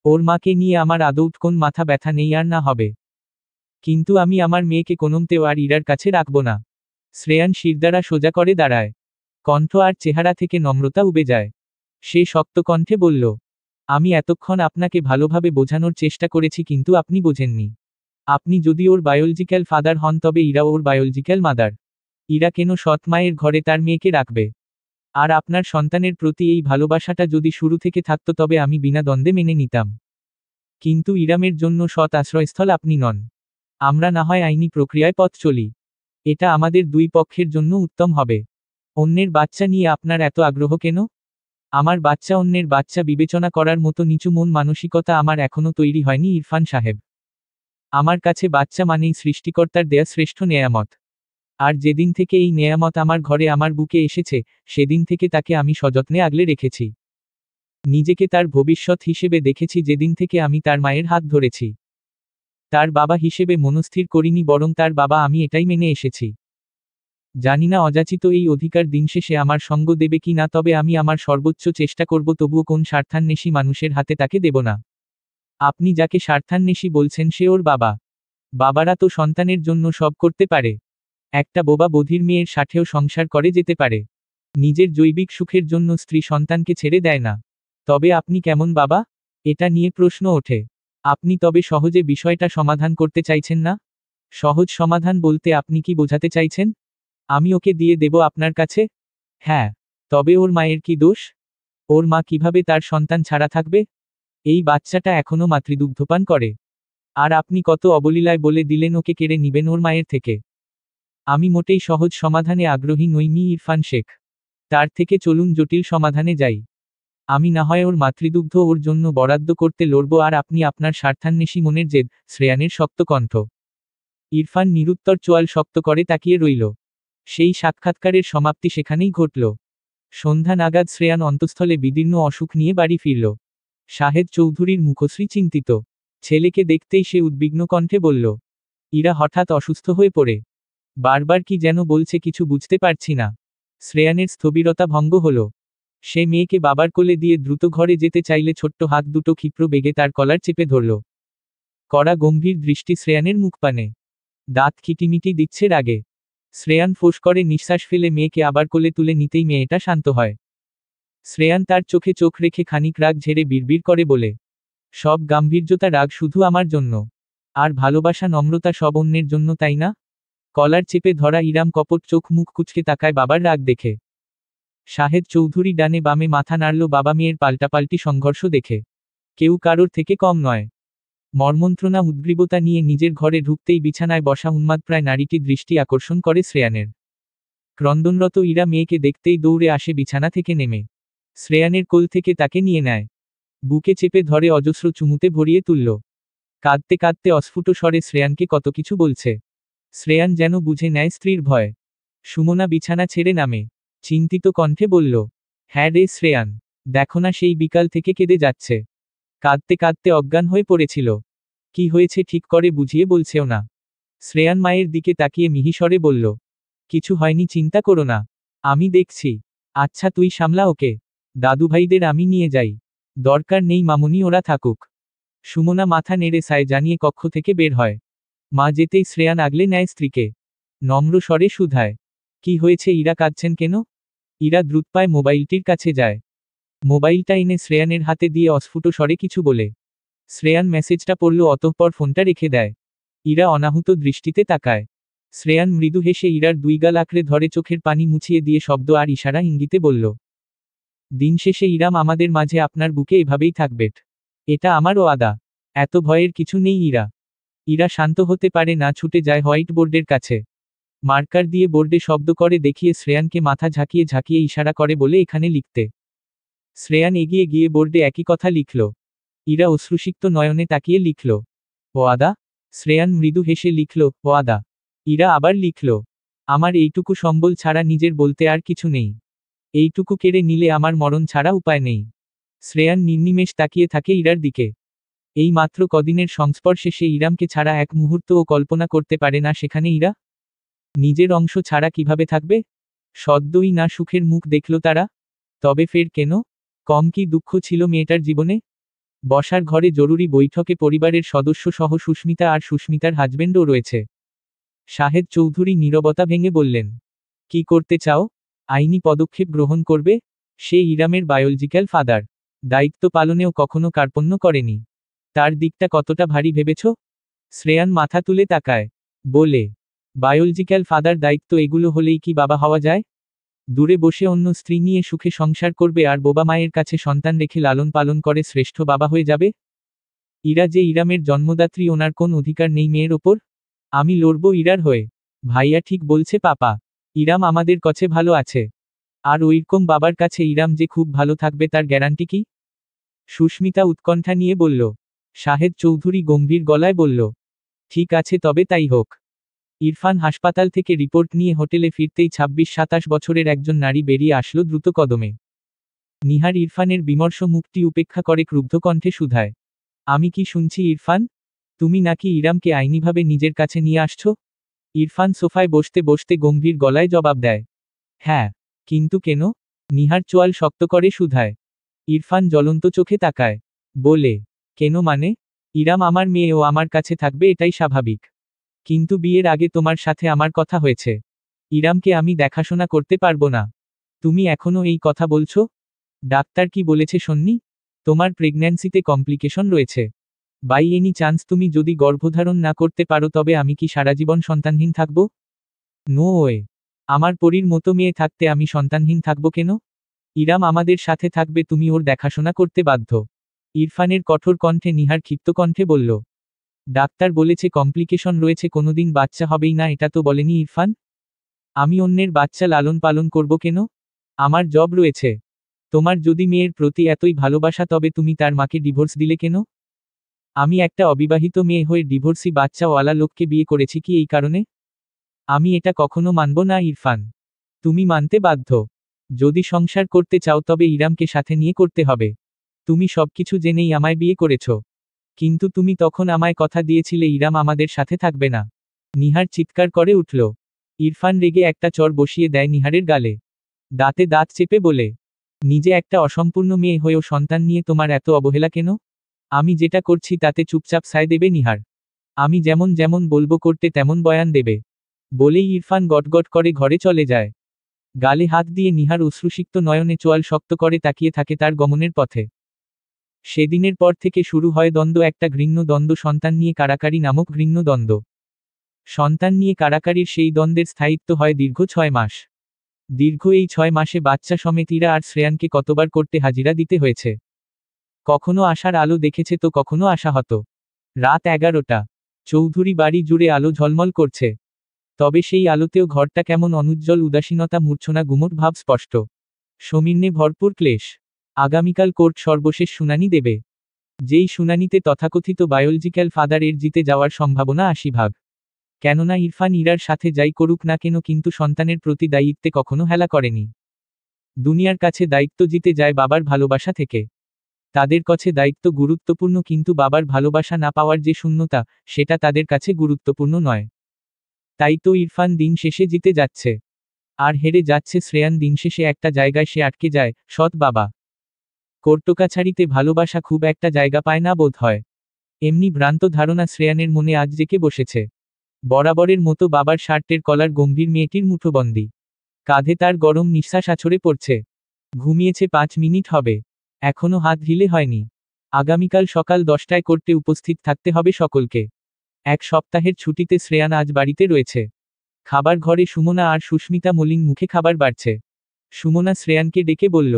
ওর মাকে নিয়ে আমার আদৌ কোন মাথা ব্যথা নেই আর না হবে। কিন্তু আমি আমার মেয়েকে কোনোমতেও আর ইরার কাছে রাখব না। শ্রেয়ান শিরদাঁড়া সোজা করে দাঁড়ায়। কণ্ঠ আর চেহারা থেকে নম্রতা উবে যায়। সে শক্ত কণ্ঠে বলল, আমি এতক্ষণ আপনাকে ভালোভাবে বোঝানোর চেষ্টা করেছি কিন্তু আপনি বোঝেননি। আপনি যদি ওর বায়োলজিক্যাল ফাদার হন তবে ইরা ওর বায়োলজিক্যাল মাদার। ইরা কেন সৎ মায়ের ঘরে তার মেয়েকে রাখবে? আর আপনার সন্তানের প্রতি এই ভালোবাসাটা যদি শুরু থেকে থাকতো তবে আমি বিনা দ্বন্দ্বে মেনে নিতাম। কিন্তু ইরামের জন্য সৎ আশ্রয়স্থল আপনি নন। আমরা না হয় আইনি প্রক্রিয়ায় পথ চলি। এটা আমাদের দুই পক্ষের জন্য উত্তম হবে। অন্যের বাচ্চা নিয়ে আপনার এত আগ্রহ কেন? আমার বাচ্চা অন্যের বাচ্চা বিবেচনা করার মতো নিচু মন মানসিকতা আমার এখনো তৈরি হয়নি ইরফান সাহেব। আমার কাছে বাচ্চা মানেই সৃষ্টিকর্তার দেয়া শ্রেষ্ঠ নেয়ামত। আর যেদিন থেকে এই নেয়ামত আমার ঘরে আমার বুকে এসেছে, সেদিন থেকে তাকে আমি সযত্নে আগলে রেখেছি। নিজেকে তার ভবিষ্যৎ হিসেবে দেখেছি যেদিন থেকে আমি তার মায়ের হাত ধরেছি। তার বাবা হিসেবে মনস্থির করিনি, বরং তার বাবা আমি এটাই মেনে এসেছি। জানিনা অযাচিত এই অধিকার দিন শেষে আমার সঙ্গ দেবে কি না, তবে আমি আমার সর্বোচ্চ চেষ্টা করব, তবুও কোন স্বার্থান্বেষী মানুষের হাতে তাকে দেব না। আপনি যাকে স্বার্থান্বেষী বলছেন সে ওর বাবা। বাবারা তো সন্তানের জন্য সব করতে পারে। একটা বোবা বধির মেয়ের সাথেও সংসার করে যেতে পারে। নিজের জৈবিক সুখের জন্য স্ত্রী সন্তানকে ছেড়ে দেয় না। তবে আপনি কেমন বাবা? এটা নিয়ে প্রশ্ন ওঠে। আপনি তবে সহজে বিষয়টা সমাধান করতে চাইছেন না? সহজ সমাধান বলতে আপনি কি বোঝাতে চাইছেন? আমি ওকে দিয়ে দেব আপনার কাছে? হ্যাঁ। তবে ওর মায়ের কি দোষ? ওর মা কিভাবে তার সন্তান ছাড়া থাকবে? এই বাচ্চাটা এখনো মাতৃদুগ্ধপান করে। আর আপনি কত অবলীলায় বলে দিলেন ওকে কেড়ে নিবেন ওর মায়ের থেকে। আমি মোটেই সহজ সমাধানে আগ্রহী নই মি ইরফান শেখ। তার থেকে চলুন জটিল সমাধানে যাই। আমি না হয় ওর মাতৃদুগ্ধ ওর জন্য বরাদ্দ করতে লড়ব, আর আপনি আপনার স্বার্থান্বেষী মনের জেদ। শ্রেয়ানের শক্ত কণ্ঠ। ইরফান নিরুত্তর চোয়াল শক্ত করে তাকিয়ে রইল। সেই সাক্ষাৎকারের সমাপ্তি সেখানেই ঘটল। সন্ধ্যা নাগাদ শ্রেয়ান অন্তঃস্থলে বিদীর্ণ অসুখ নিয়ে বাড়ি ফিরল। শাহেদ চৌধুরীর মুখশ্রী চিন্তিত। ছেলেকে দেখতেই সে উদ্বিগ্ন কণ্ঠে বলল। ইরা হঠাৎ অসুস্থ হয়ে পড়ে। বারবার কি যেন বলছে, কিছু বুঝতে পারছি না। শ্রেয়ানের স্থবিরতা ভঙ্গ হল। সে মেয়েকে বাবার কোলে দিয়ে দ্রুত ঘরে যেতে চাইলে ছোট্ট হাত দুটো ক্ষিপ্র বেগে তার কলার চেপে ধরল। কড়া গম্ভীর দৃষ্টি শ্রেয়ানের মুখপানে। দাঁত কিটিমিটি দিচ্ছে রাগে। শ্রেয়ান ফোঁস করে নিঃশ্বাস ফেলে মেয়েকে আবার কোলে তুলে নিতেই মেয়েটা শান্ত হয়। শ্রেয়ান তার চোখে চোখ রেখে খানিক রাগ ঝেড়ে বিড়বিড় করে বলে, সব গাম্ভীর্যতা রাগ শুধু আমার জন্য। আর ভালোবাসা নম্রতা সব অন্যের জন্য, তাই না? কলার চেপে ধরা ইরাম কপট চোখ মুখ কুঁচকে তাকায় বাবার রাগ দেখে। শাহেদ চৌধুরী ডানে বামে মাথা নাড়ল বাবা মেয়ের পাল্টাপাল্টি সংঘর্ষ দেখে। কেউ কারোর থেকে কম নয়। মর্মন্ত্রণা উদ্গ্রীবতা নিয়ে নিজের ঘরে ঢুকতেই বিছানায় বসা উন্মাদপ্রায় নারীটি দৃষ্টি আকর্ষণ করে শ্রেয়ানের। ক্রন্দনরত ইরা মেয়েকে দেখতেই দৌড়ে আসে বিছানা থেকে নেমে। শ্রেয়ানের কোল থেকে তাকে নিয়ে নেয়। বুকে চেপে ধরে অজস্র চুমুতে ভরিয়ে তুলল। কাঁদতে কাঁদতে অস্ফুট স্বরে শ্রেয়ানকে কত কিছু বলছে। শ্রেয়ান যেন বুঝে নেয় স্ত্রীর ভয়। সুমনা বিছানা ছেড়ে নামে। চিন্তিত কণ্ঠে বলল, হ্যাঁ রে শ্রেয়ান, দেখো না সেই বিকাল থেকে কেঁদে যাচ্ছে। কাঁদতে কাঁদতে অজ্ঞান হয়ে পড়েছিল। কি হয়েছে ঠিক করে বুঝিয়ে বলছেও না। শ্রেয়ান মায়ের দিকে তাকিয়ে মিহিস্বরে বলল, কিছু হয়নি, চিন্তা করো না, আমি দেখছি। আচ্ছা তুই সামলা ওকে। দাদুভাইদের আমি নিয়ে যাই। দরকার নেই মামুনি, ওরা থাকুক। সুমনা মাথা নেড়ে সায় জানিয়ে কক্ষ থেকে বের হয়। মা যেতেই শ্রেয়ান আগলে নেয় স্ত্রীকে। নম্র স্বরে শুধায়, কি হয়েছে, ইরা কাঁদছেন কেন? ইরা দ্রুত পায় মোবাইলটির কাছে যায়। মোবাইলটা এনে শ্রেয়ানের হাতে দিয়ে অস্ফুট স্বরে কিছু বলে। শ্রেয়ান মেসেজটা পড়ল, অতঃপর ফোনটা রেখে দেয়। ইরা অনাহুত দৃষ্টিতে তাকায়। শ্রেয়ান মৃদু হেসে ইরার দুই গাল আঁকড়ে ধরে চোখের পানি মুছিয়ে দিয়ে শব্দ আর ইশারা ইঙ্গিতে বলল, দিন শেষে ইরাম আমাদের মাঝে আপনার বুকে এভাবেই থাকবেট। এটা আমারও আদা। এত ভয়ের কিছু নেই ইরা। ইরা শান্ত হতে পারে না, ছুটে যায় হোয়াইট বোর্ডের কাছে। মার্কার দিয়ে বোর্ডে শব্দ করে দেখিয়ে শ্রেয়ানকে মাথা ঝাঁকিয়ে ঝাঁকিয়ে ইশারা করে বলে এখানে লিখতে। শ্রেয়ান এগিয়ে গিয়ে বোর্ডে একই কথা লিখল। ইরা অশ্রুসিক্ত নয়নে তাকিয়ে লিখল, ওয়াদা। শ্রেয়ান মৃদু হেসে লিখল, ওয়াদা। ইরা আবার লিখল, আমার এইটুকু সম্বল ছাড়া নিজের বলতে আর কিছু নেই। এইটুকু কেড়ে নিলে আমার মরণ ছাড়া উপায় নেই। শ্রেয়ান নির্নিমেষ তাকিয়ে থাকে ইরার দিকে। এই মাত্র কদিনের সংস্পর্শে সে ইরামকে ছাড়া এক মুহূর্তও কল্পনা করতে পারে না, সেখানে ইরা নিজের অংশ ছাড়া কিভাবে থাকবে? সদ্যই না সুখের মুখ দেখল তারা। তবে ফের কেন? কম কি দুঃখ ছিল মেয়েটার জীবনে? বসার ঘরে জরুরি বৈঠকে পরিবারের সদস্য সহ সুস্মিতা আর সুস্মিতার হাজবেন্ডও রয়েছে। শাহেদ চৌধুরী নীরবতা ভেঙে বললেন, কি করতে চাও? আইনি পদক্ষেপ গ্রহণ করবে? সে ইরামের বায়োলজিক্যাল ফাদার। দায়িত্ব পালনেও কখনো কার্পণ্য করেনি। তার দিকটা কতটা ভারী ভেবেছ? শ্রেয়ান মাথা তুলে তাকায়। বলে, বায়োলজিক্যাল ফাদার দায়িত্ব এগুলো হলেই কি বাবা হওয়া যায়? দূরে বসে অন্য স্ত্রী নিয়ে সুখে সংসার করবে আর বোবা মায়ের কাছে সন্তান রেখে লালন পালন করে শ্রেষ্ঠ বাবা হয়ে যাবে? ইরা যে ইরামের জন্মদাত্রী, ওনার কোন অধিকার নেই মেয়ের ওপর? আমি লড়ব ইরার হয়ে। ভাইয়া ঠিক বলছে পাপা। ইরাম আমাদের কাছে ভালো আছে। আর ওইরকম বাবার কাছে ইরাম যে খুব ভালো থাকবে তার গ্যারান্টি কি? সুস্মিতা উৎকণ্ঠা নিয়ে বলল। শাহেদ চৌধুরী গম্ভীর গলায় বলল, ঠিক আছে তবে তাই হোক। ইরফান হাসপাতাল থেকে রিপোর্ট নিয়ে হোটেলে ফিরতেই 26-27 বছরের একজন নারী বেরিয়ে আসলো দ্রুত কদমে। নিহার ইরফানের বিমর্ষ মুখটি উপেক্ষা করে ক্রুদ্ধ কণ্ঠে শুধায়, আমি কি শুনছি ইরফান? তুমি নাকি ইরামকে আইনিভাবে নিজের কাছে নিয়ে আসছো? ইরফান সোফায় বসতে বসতে গম্ভীর গলায় জবাব দেয়, হ্যাঁ। কিন্তু কেন? নিহার চোয়াল শক্ত করে শুধায়। ইরফান জ্বলন্ত চোখে তাকায়। বলে, কেন মানে? ইরাম আমার মেয়ে, ও আমার কাছে থাকবে, এটাই স্বাভাবিক। কিন্তু বিয়ের আগে তোমার সাথে আমার কথা হয়েছে। ইরামকে আমি দেখাশোনা করতে পারবো না। তুমি এখনো এই কথা বলছো? ডাক্তার কি বলেছে শোননি? তোমার প্রেগন্যান্সিতে কমপ্লিকেশন রয়েছে। বাই এনি চান্স তুমি যদি গর্ভধারণ না করতে পারো তবে আমি কি সারাজীবন সন্তানহীন থাকব? No way. আমার পরীর মতো মেয়ে থাকতে আমি সন্তানহীন থাকব কেন? ইরাম আমাদের সাথে থাকবে, তুমি ওর দেখাশোনা করতে বাধ্য। ইরফানের কঠোর কণ্ঠে নিহার ক্ষিপ্ত কণ্ঠে বলল, ডাক্তার বলেছে কমপ্লিকেশন রয়েছে, কোনোদিন বাচ্চা হবেই না, এটা তো বলেনি ইরফান। আমি অন্যের বাচ্চা লালন পালন করব কেন? আমার জব রয়েছে। তোমার যদি মেয়ের প্রতি এতই ভালোবাসা তবে তুমি তার মাকে ডিভোর্স দিলে কেন? আমি একটা অবিবাহিত মেয়ে হয়ে ডিভোর্সি বাচ্চাওয়ালা লোককে বিয়ে করেছি কি এই কারণে? আমি এটা কখনো মানব না ইরফান। তুমি মানতে বাধ্য। যদি সংসার করতে চাও তবে ইরামকে সাথে নিয়ে করতে হবে। তুমি সবকিছু জেনেই আমায় বিয়ে করেছ। কিন্তু তুমি তখন আমায় কথা দিয়েছিলে ইরাম আমাদের সাথে থাকবে না। নিহার চিৎকার করে উঠল। ইরফান রেগে একটা চড় বসিয়ে দেয় নিহারের গালে। দাঁতে দাঁত চেপে বলে, নিজে একটা অসম্পূর্ণ মেয়ে হয়েও সন্তান নিয়ে তোমার এত অবহেলা কেন? আমি যেটা করছি তাতে চুপচাপ সায় দেবে নিহার? আমি যেমন যেমন বলবো করতে তেমন বয়ান দেবে। বলেই ইরফান গটগট করে ঘরে চলে যায়। গালে হাত দিয়ে নিহার অশ্রুসিক্ত নয়নে চোয়াল শক্ত করে তাকিয়ে থাকে তার গমনের পথে। সেদিনের পর থেকে শুরু হয় দ্বন্দ্ব, একটা ঘৃণ্য দ্বন্দ্ব, সন্তান নিয়ে কাড়াকাড়ি নামক ঘৃণ্য দ্বন্দ্ব। সন্তান নিয়ে কাড়াকাড়ির সেই দ্বন্দ্বের স্থায়িত্ব হয় দীর্ঘ 6 মাস। দীর্ঘ এই 6 মাসে বাচ্চা সমেত ইরা আর শ্রেয়ানকে কতবার করতে হাজিরা দিতে হয়েছে। কখনো আশার আলো দেখেছে তো কখনো আশাহত। রাত 11টা। চৌধুরী বাড়ি জুড়ে আলো ঝলমল করছে। তবে সেই আলোতেও ঘরটা কেমন অনুজ্জ্বল, উদাসীনতা, মূর্ছনা, গুমট ভাব স্পষ্ট। সমীর্ণে ভরপুর ক্লেশ। আগামীকাল কোর্ট সর্বশেষ শুনানি দেবে। যেই শুনানিতে তথাকথিত বায়োলজিক্যাল ফাদার এর জিতে যাওয়ার সম্ভাবনা 80 ভাগ। কেননা ইরফান ইরার সাথে যাই করুক না কেন কিন্তু সন্তানের প্রতি দায়িত্বে কখনো হেলা করেনি। দুনিয়ার কাছে দায়িত্ব জিতে যায় বাবার ভালোবাসা থেকে। তাদের কাছে দায়িত্ব গুরুত্বপূর্ণ কিন্তু বাবার ভালোবাসা না পাওয়ার যে শূন্যতা, সেটা তাদের কাছে গুরুত্বপূর্ণ নয়। তাই তো ইরফান দিন শেষে জিতে যাচ্ছে। আর হেরে যাচ্ছে শ্রেয়ান। দিন শেষে একটা জায়গায় সে আটকে যায়, সৎ বাবা। কোর্টকাছারিতে ভালোবাসা খুব একটা জায়গা পায় না বোধ হয়। এমনি ভ্রান্ত ধারণা শ্রেয়ানের মনে আজ জেকে বসেছে। বরাবরের মতো বাবার শার্টের কলার গম্ভীর মেয়েটির মুঠোবন্দি। কাঁধে তার গরম নিঃশ্বাস আছড়ে পড়ছে। ঘুমিয়েছে 5 মিনিট হবে। এখনো হাত ঢিলে হয়নি। আগামীকাল সকাল 10টায় কোর্টে উপস্থিত থাকতে হবে সকলকে। 1 সপ্তাহের ছুটিতে শ্রেয়ান আজ বাড়িতে রয়েছে। খাবার ঘরে সুমনা আর সুস্মিতা মলিন মুখে খাবার বাড়ছে। সুমনা শ্রেয়ানকে ডেকে বলল,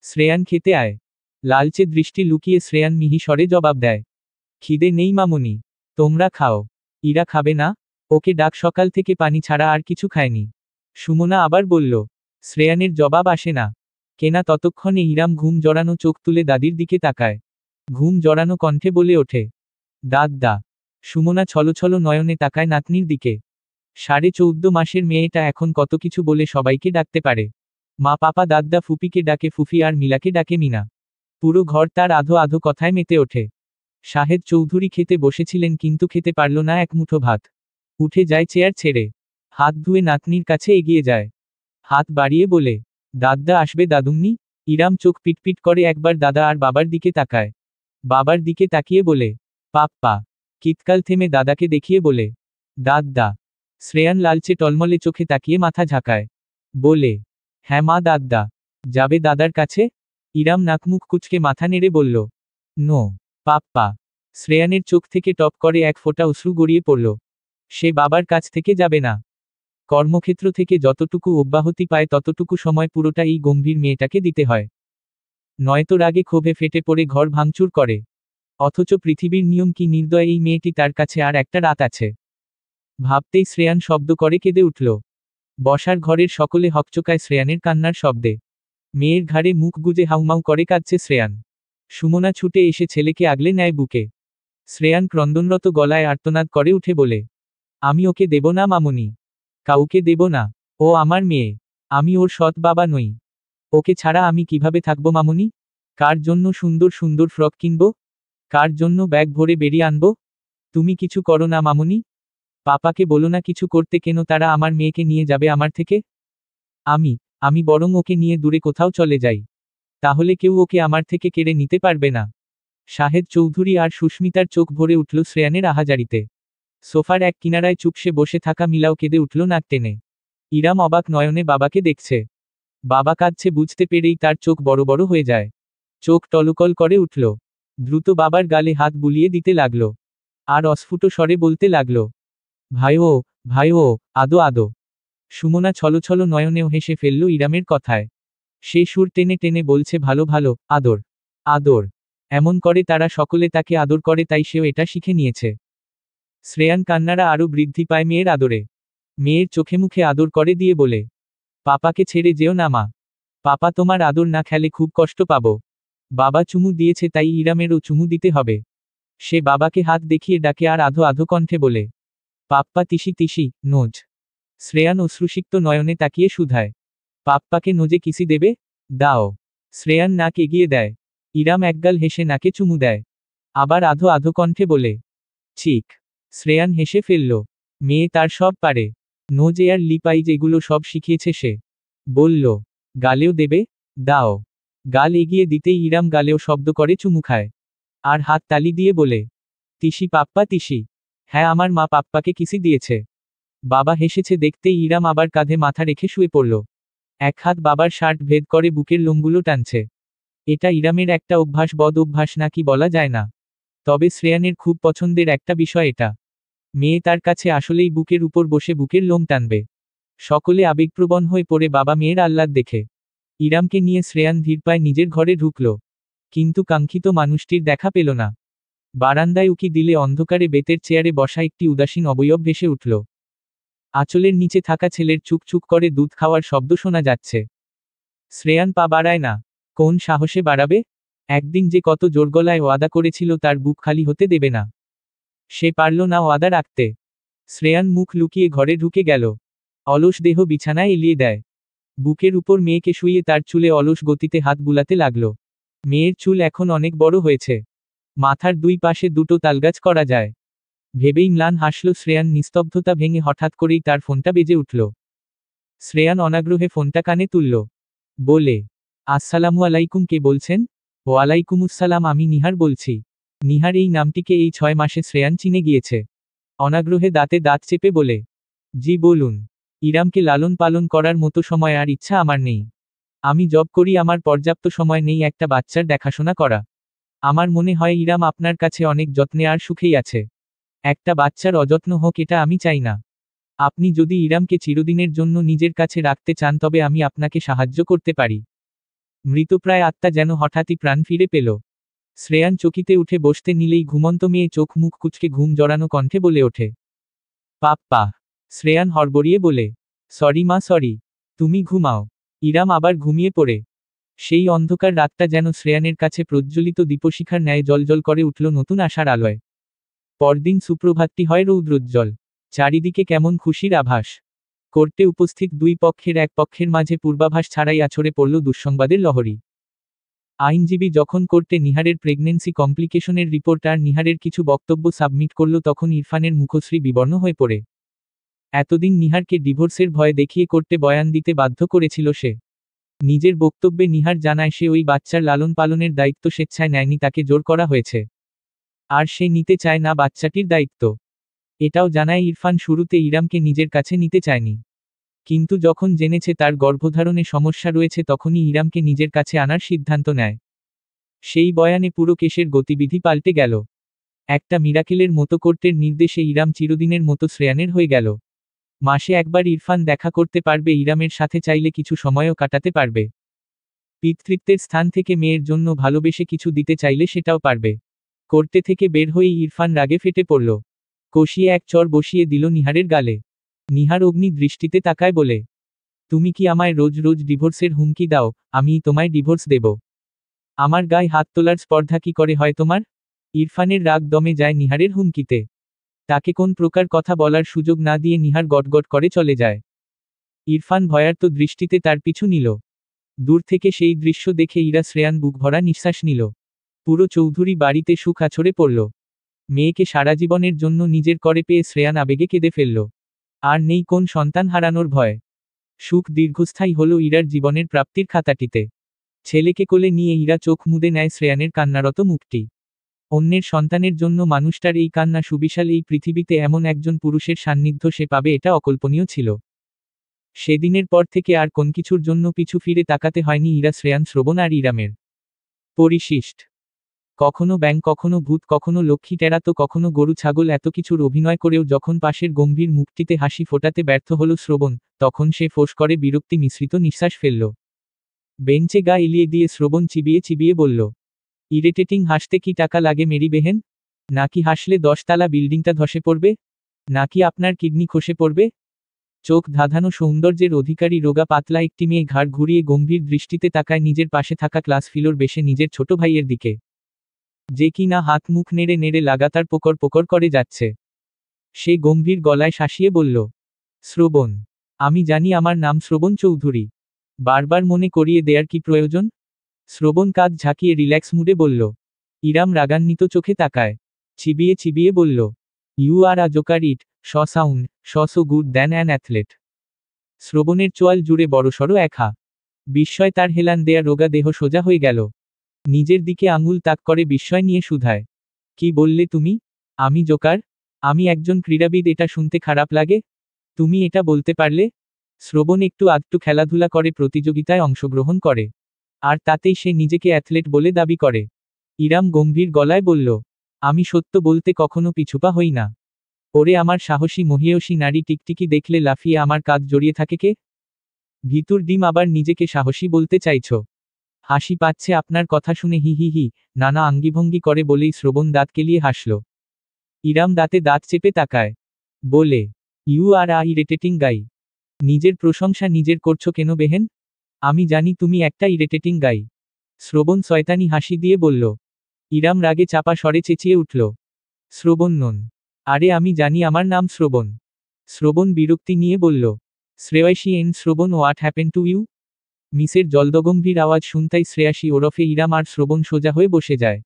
শ্রেয়ান খেতে আয়। লালচে দৃষ্টি লুকিয়ে শ্রেয়ান মিহি স্বরে জবাব দেয়, খিদে নেই মামুনি। তোমরা খাও। ইরা খাবে না? ওকে ডাক, সকাল থেকে পানি ছাড়া আর কিছু খায়নি। সুমনা আবার বলল। শ্রেয়ানের জবাব আসে না। কেনা ততক্ষণে ইরাম ঘুম জড়ানো চোখ তুলে দাদির দিকে তাকায়। ঘুম জড়ানো কণ্ঠে বলে ওঠে, দাদা। সুমনা ছলছল নয়নে তাকায় নাতনির দিকে। 14.5 মাসের মেয়েটা এখন কত কিছু বলে সবাইকে ডাকতে পারে। মা, পাপা, দাদা, ফুপিকে ডাকে ফুফি আর মিলাকে ডাকে মিনা। পুরো ঘর তার আধো আধো কথায় মেতে ওঠে। শাহেদ চৌধুরী খেতে বসেছিলেন কিন্তু খেতে পারল না এক মুঠো ভাত। উঠে যায় চেয়ার ছেড়ে। হাত ধুয়ে নাতনির কাছে এগিয়ে যায়। হাত বাড়িয়ে বলে, দাদা আসবে দাদুমনি? ইরাম চোখ পিটপিট করে একবার দাদা আর বাবার দিকে তাকায়। বাবার দিকে তাকিয়ে বলে, পাপ্পা। কিতকাল থেমে দাদাকে দেখিয়ে বলে, দাদা। শ্রেয়ান লালচে টলমলে চোখে তাকিয়ে মাথা ঝাঁকায়। বলে, হ্যাঁ মা দাদা। যাবে দাদার কাছে? ইরাম নাকমুখ কুচকে মাথা নেড়ে বলল, নো পাপ্পা। শ্রেয়ানের চোখ থেকে টপ করে এক ফোঁটা অশ্রু গড়িয়ে পড়ল। সে বাবার কাছ থেকে যাবে না। কর্মক্ষেত্র থেকে যতটুকু অব্যাহতি পায় ততটুকু সময় পুরোটা এই গম্ভীর মেয়েটাকে দিতে হয়। নয়তো রাগে ক্ষোভে ফেটে পড়ে ঘর ভাঙচুর করে। অথচ পৃথিবীর নিয়ম কি নির্দয় এই মেয়েটি, তার কাছে আর একটা রাত আছে। ভাবতেই শ্রেয়ান শব্দ করে কেঁদে উঠল। বসার ঘরের সকলে হকচকায় শ্রেয়ানের কান্নার শব্দে। মেয়ের ঘাড়ে মুখ গুজে হাউমাউ করে কাঁদছে শ্রেয়ান। সুমনা ছুটে এসে ছেলেকে আগলে নেয় বুকে। শ্রেয়ান ক্রন্দনরত গলায় আর্তনাদ করে উঠে বলে, আমি ওকে দেব না মামুনি। কাউকে দেব না। ও আমার মেয়ে। আমি ওর সৎ বাবা নই। ওকে ছাড়া আমি কিভাবে থাকবো মামুনি? কার জন্য সুন্দর সুন্দর ফ্রক কিনব? কার জন্য ব্যাগ ভরে বেরিয়ে আনবো? তুমি কিছু করো না মামুনি। পাপাকে বলো না কিছু করতে, কেন তারা আমার মেয়েকে নিয়ে যাবে আমার থেকে? আমি বরং ওকে নিয়ে দূরে কোথাও চলে যাই। তাহলে কেউ ওকে আমার থেকে কেড়ে নিতে পারবে না। শাহেদ চৌধুরী আর সুস্মিতার চোখ ভরে উঠল শ্রেয়ানের আহাজারিতে। সোফার এক কিনারায় চুপসে বসে থাকা মিলাও কেঁদে উঠল নাক টেনে। ইরাম অবাক নয়নে বাবাকে দেখছে। বাবা কাঁদছে বুঝতে পেরেই তার চোখ বড় বড় হয়ে যায়। চোখ টলকল করে উঠল। দ্রুত বাবার গালে হাত বুলিয়ে দিতে লাগলো। আর অস্ফুট স্বরে বলতে লাগলো, ভাইও, ভাইও, আদো আদো। সুমনা ছলছল নয়নেও হেসে ফেলল ইরামের কথায়। সে সুর টেনে টেনে বলছে, ভালো ভালো, আদর, আদর। এমন করে তারা সকলে তাকে আদর করে, তাই সেও এটা শিখে নিয়েছে। শ্রেয়ান কান্নারা আরও বৃদ্ধি পায় মেয়ের আদরে। মেয়ের চোখে মুখে আদর করে দিয়ে বলে, পাপাকে ছেড়ে যেও না মা। পাপা তোমার আদর না খেলে খুব কষ্ট পাবো। বাবা চুমু দিয়েছে তাই ইরামেরও চুমু দিতে হবে। সে বাবাকে হাত দেখিয়ে ডাকে আর আধো আধো কণ্ঠে বলে, পাপ্পা তিসি তিসি, নোজ। শ্রেয়ান অশ্রুসিক্ত নয়নে তাকিয়ে শুধায়, পাপ্পাকে নোজে কিসি দেবে? দাও। শ্রেয়ান নাক এগিয়ে দেয়। ইরাম একগাল হেসে নাকে চুমু দেয়। আবার আধো আধো কণ্ঠে বলে, চিক। শ্রেয়ান হেসে ফেলল। মেয়ে তার সব পারে। নোজ এয়ার লিপ আইজ এগুলো সব শিখিয়েছে সে। বলল, গালেও দেবে? দাও। গাল এগিয়ে দিতেই ইরাম গালেও শব্দ করে চুমু খায়। আর হাত তালি দিয়ে বলে, তিসি পাপ্পা তিসি। হ্যাঁ, আমার মা পাপ্পাকে কিসি দিয়েছে। বাবা হেসেছে দেখতেই ইরাম আবার কাঁধে মাথা রেখে শুয়ে পড়ল। এক হাত বাবার শার্ট ভেদ করে বুকের লোমগুলো টানছে। এটা ইরামের একটা অভ্যাস, বদ অভ্যাস নাকি বলা যায় না। তবে শ্রেয়ানের খুব পছন্দের একটা বিষয় এটা। মেয়ে তার কাছে আসলেই বুকের উপর বসে বুকের লোম টানবে। সকলে আবেগপ্রবণ হয়ে পড়ে বাবা মেয়ের আহ্লাদ দেখে। ইরামকে নিয়ে শ্রেয়ান ধীর পায়ে নিজের ঘরে ঢুকল। কিন্তু কাঙ্ক্ষিত মানুষটির দেখা পেল না। বারান্দায় উকি দিলে অন্ধকারে বেতের চেয়ারে বসা একটি উদাসীন অবয়ব ভেসে উঠল। আঁচলের নিচে থাকা ছেলের চুকচুক করে দুধ খাওয়ার শব্দ শোনা যাচ্ছে। শ্রেয়ান পা বাড়ায় না। কোন সাহসে বাড়াবে? একদিন যে কত জোর গলায় ওয়াদা করেছিল তার বুক খালি হতে দেবে না। সে পারল না ওয়াদা রাখতে। শ্রেয়ান মুখ লুকিয়ে ঘরে ঢুকে গেল। অলস দেহ বিছানায় এলিয়ে দেয়। বুকের উপর মেয়েকে শুইয়ে তার চুলে অলস গতিতে হাত বুলাতে লাগল। মেয়ের চুল এখন অনেক বড় হয়েছে। মাথার দুই পাশে দুটো তালগাছ করা যায়। ভেবেই ম্লান হাসল শ্রেয়ান। নিস্তব্ধতা ভেঙে হঠাৎ করেই তার ফোনটা বেজে উঠল। শ্রেয়ান অনাগ্রহে ফোনটা কানে তুলল। বলে, আসসালামু আলাইকুম, কে বলছেন? ওয়ালাইকুমুসসালাম, আমি নিহার বলছি। নিহার এই নামটিকে এই 6 মাসে শ্রেয়ান চিনে গিয়েছে। অনাগ্রহে দাঁতে দাঁত চেপে বলে, জি বলুন। ইরামকে লালন পালন করার মতো সময় আর ইচ্ছা আমার নেই। আমি জব করি, আমার পর্যাপ্ত সময় নেই একটা বাচ্চার দেখাশোনা করা। আমার মনে হয় ইরাম আপনার কাছে অনেক যত্নে আর সুখেই আছে। একটা বাচ্চার অযত্ন হোক এটা আমি চাই না। আপনি যদি ইরামকে চিরদিনের জন্য নিজের কাছে রাখতে চান তবে আমি আপনাকে সাহায্য করতে পারি। মৃতপ্রায় আত্মা যেন হঠাৎই প্রাণ ফিরে পেল। শ্রেয়ান চকিতে উঠে বসতে নিলেই ঘুমন্ত মেয়ে চোখ মুখ কুঁচকে ঘুম জড়ানো কণ্ঠে বলে ওঠে, পাপ্পা। শ্রেয়ান হড়বড়িয়ে বলে, সরি মা সরি। তুমি ঘুমাও। ইরাম আবার ঘুমিয়ে পড়ে। সেই অন্ধকার রাতটা যেন শ্রেয়ানের কাছে প্রজ্বলিত দীপশিখার ন্যায় জ্বলজ্বল করে উঠল নতুন আশার আলোয়। পরদিন সুপ্রভাতটি হয় রৌদ্রোজ্জ্বল। চারিদিকে কেমন খুশির আভাস। কোর্টে উপস্থিত দুই পক্ষের এক পক্ষের মাঝে পূর্বাভাস ছাড়াই আছড়ে পড়ল দুঃসংবাদের লহরী। আইনজীবী যখন কোর্টে নিহারের প্রেগনেন্সি কমপ্লিকেশনের রিপোর্ট আর নিহারের কিছু বক্তব্য সাবমিট করল তখন ইরফানের মুখশ্রী বিবর্ণ হয়ে পড়ে। এতদিন নিহারকে ডিভোর্সের ভয় দেখিয়ে কোর্টে বয়ান দিতে বাধ্য করেছিল সে। নিজের বক্তব্যে নিহার জানায় সে ওই বাচ্চার লালন পালনের দায়িত্ব স্বেচ্ছায় নেয়নি, তাকে জোর করা হয়েছে। আর সে নিতে চায় না বাচ্চাটির দায়িত্ব। এটাও জানায় ইরফান শুরুতে ইরামকে নিজের কাছে নিতে চায়নি। কিন্তু যখন জেনেছে তার গর্ভধারণে সমস্যা রয়েছে তখনই ইরামকে নিজের কাছে আনার সিদ্ধান্ত নেয়। সেই বয়ানে পুরো কেসের গতিবিধি পাল্টে গেল। একটা মিরাকেলের মতো কোর্টের নির্দেশে ইরাম চিরদিনের মতো শ্রেয়ানের হয়ে গেল। মাসে একবার ইরফান দেখা করতে পারবে ইরামের সাথে, চাইলে কিছু সময়ও কাটাতে পারবে। পিতৃত্বের স্থান থেকে মেয়ের জন্য ভালোবেসে কিছু দিতে চাইলে সেটাও পারবে। কোর্টে থেকে বের হয়েই ইরফান রাগে ফেটে পড়ল। কষিয়ে এক চর বসিয়ে দিল নিহারের গালে। নিহার অগ্নি দৃষ্টিতে তাকায় বলে, তুমি কি আমায় রোজ রোজ ডিভোর্সের হুমকি দাও? আমি তোমায় ডিভোর্স দেব। আমার গায়ে হাত তোলার স্পর্ধা কি করে হয় তোমার? ইরফানের রাগ দমে যায় নিহারের হুমকিতে। তাকে কোন প্রকার কথা বলার সুযোগ না দিয়ে নিহার গটগট করে চলে যায়। ইরফান ভয়ার্ত দৃষ্টিতে তার পিছু নিল। দূর থেকে সেই দৃশ্য দেখে ইরা শ্রেয়ান বুক ভরা নিঃশ্বাস নিল। পুরো চৌধুরী বাড়িতে সুখ আছড়ে পড়ল। মেয়েকে সারা জীবনের জন্য নিজের করে পেয়ে শ্রেয়ান আবেগে কেঁদে ফেলল। আর নেই কোন সন্তান হারানোর ভয়। সুখ দীর্ঘস্থায়ী হল ইরার জীবনের প্রাপ্তির খাতাটিতে। ছেলেকে কোলে নিয়ে ইরা চোখ মুদে নেয় শ্রেয়ানের কান্নারত মুখটি। অন্যের সন্তানের জন্য মানুষটার এই কান্না, সুবিশাল এই পৃথিবীতে এমন একজন পুরুষের সান্নিধ্য সে পাবে এটা অকল্পনীয় ছিল। সেদিনের পর থেকে আর কোন কিছুর জন্য পিছু ফিরে তাকাতে হয়নি ইরা, শ্রেয়ান, শ্রবণ আর ইরামের পরিশিষ্ট। কখনো ব্যাঙ, কখনো ভূত, কখনো লক্ষ্মী টেরা তো কখনো গরু ছাগল, এত কিছুর অভিনয় করেও যখন পাশের গম্ভীর মুখটিতে হাসি ফোটাতে ব্যর্থ হল শ্রবণ, তখন সে ফোঁস করে বিরক্তি মিশ্রিত নিঃশ্বাস ফেলল। বেঞ্চে গা এলিয়ে দিয়ে শ্রবণ চিবিয়ে চিবিয়ে বলল, ইরিটেটিং। হাসতে কি টাকা লাগে মেরি বেহেন? নাকি হাসলে 10 তালা বিল্ডিংটা ধসে পড়বে? নাকি আপনার কিডনি খসে পড়বে? চোখ ধাঁধানো সৌন্দর্যের অধিকারী রোগা পাতলা একটি মেয়ে ঘাড় ঘুরিয়ে গম্ভীর দৃষ্টিতে তাকায় নিজের পাশে থাকা ক্লাস ফিলোর বেশে নিজের ছোট ভাইয়ের দিকে, যে কিনা হাত মুখ নেড়ে নেড়ে লাগাতার পোকর পোকর করে যাচ্ছে। সে গম্ভীর গলায় শাসিয়ে বলল, শ্রবণ, আমি জানি আমার নাম শ্রবণ চৌধুরী। বারবার মনে করিয়ে দেয়ার কি প্রয়োজন? শ্রবণ কাঁধ ঝাঁকিয়ে রিল্যাক্স মুডে বলল, ইরাম রাগান্বিত চোখে তাকায়। চিবিয়ে চিবিয়ে বলল, you are a joker it, sound, so good than an athlete. শ্রবণের চোয়াল জুড়ে বড়সড় এক হা। বিস্ময় তার হেলান দেয়া রোগা দেহ সোজা হয়ে গেল। নিজের দিকে আঙুল তাক করে বিস্ময় নিয়ে শুধায়, কি বললে তুমি? আমি জোকার? আমি একজন ক্রীড়াবিদ, এটা শুনতে খারাপ লাগে? তুমি এটা বলতে পারলে? শ্রবণ একটু আধটু খেলাধুলা করে, প্রতিযোগিতায় অংশগ্রহণ করে, আর তাতেই সে নিজেকে অ্যাথলেট বলে দাবি করে। ইরাম গম্ভীর গলায় বলল, আমি সত্য বলতে কখনো পিছুপা হই না। ওরে আমার সাহসী মহিয়সী নারী, টিকটিকি দেখলে লাফিয়ে আমার কাঁধ জড়িয়ে থাকে কে? ভিতুর ডিম, আবার নিজেকে সাহসী বলতে চাইছ? হাসি পাচ্ছে আপনার কথা শুনে, হি হি হি। নানা আঙ্গিভঙ্গি করে বলেই শ্রবণ দাঁত কেলিয়ে হাসল। ইরাম দাঁতে দাঁত চেপে তাকায়। বলে, ইউ আর আ ইরিটেটিং গাই। নিজের প্রশংসা নিজের করছো কেন বেহেন? আমি জানি তুমি একটা ইরিটেটিং গাই। শ্রবণ শয়তানি হাসি দিয়ে বলল। ইরাম রাগে চাপা স্বরে চেঁচিয়ে উঠল, শ্রবণ নন। আরে আমি জানি আমার নাম শ্রবণ। শ্রবণ বিরক্তি নিয়ে বলল, শ্রেয়াসী এন শ্রবণ, হোয়াট হ্যাপেন টু ইউ? মিসের জলদগম্ভীর আওয়াজ শুনতাই শ্রেয়াসী ওরফে ইরাম আর শ্রবণ সোজা হয়ে বসে যায়।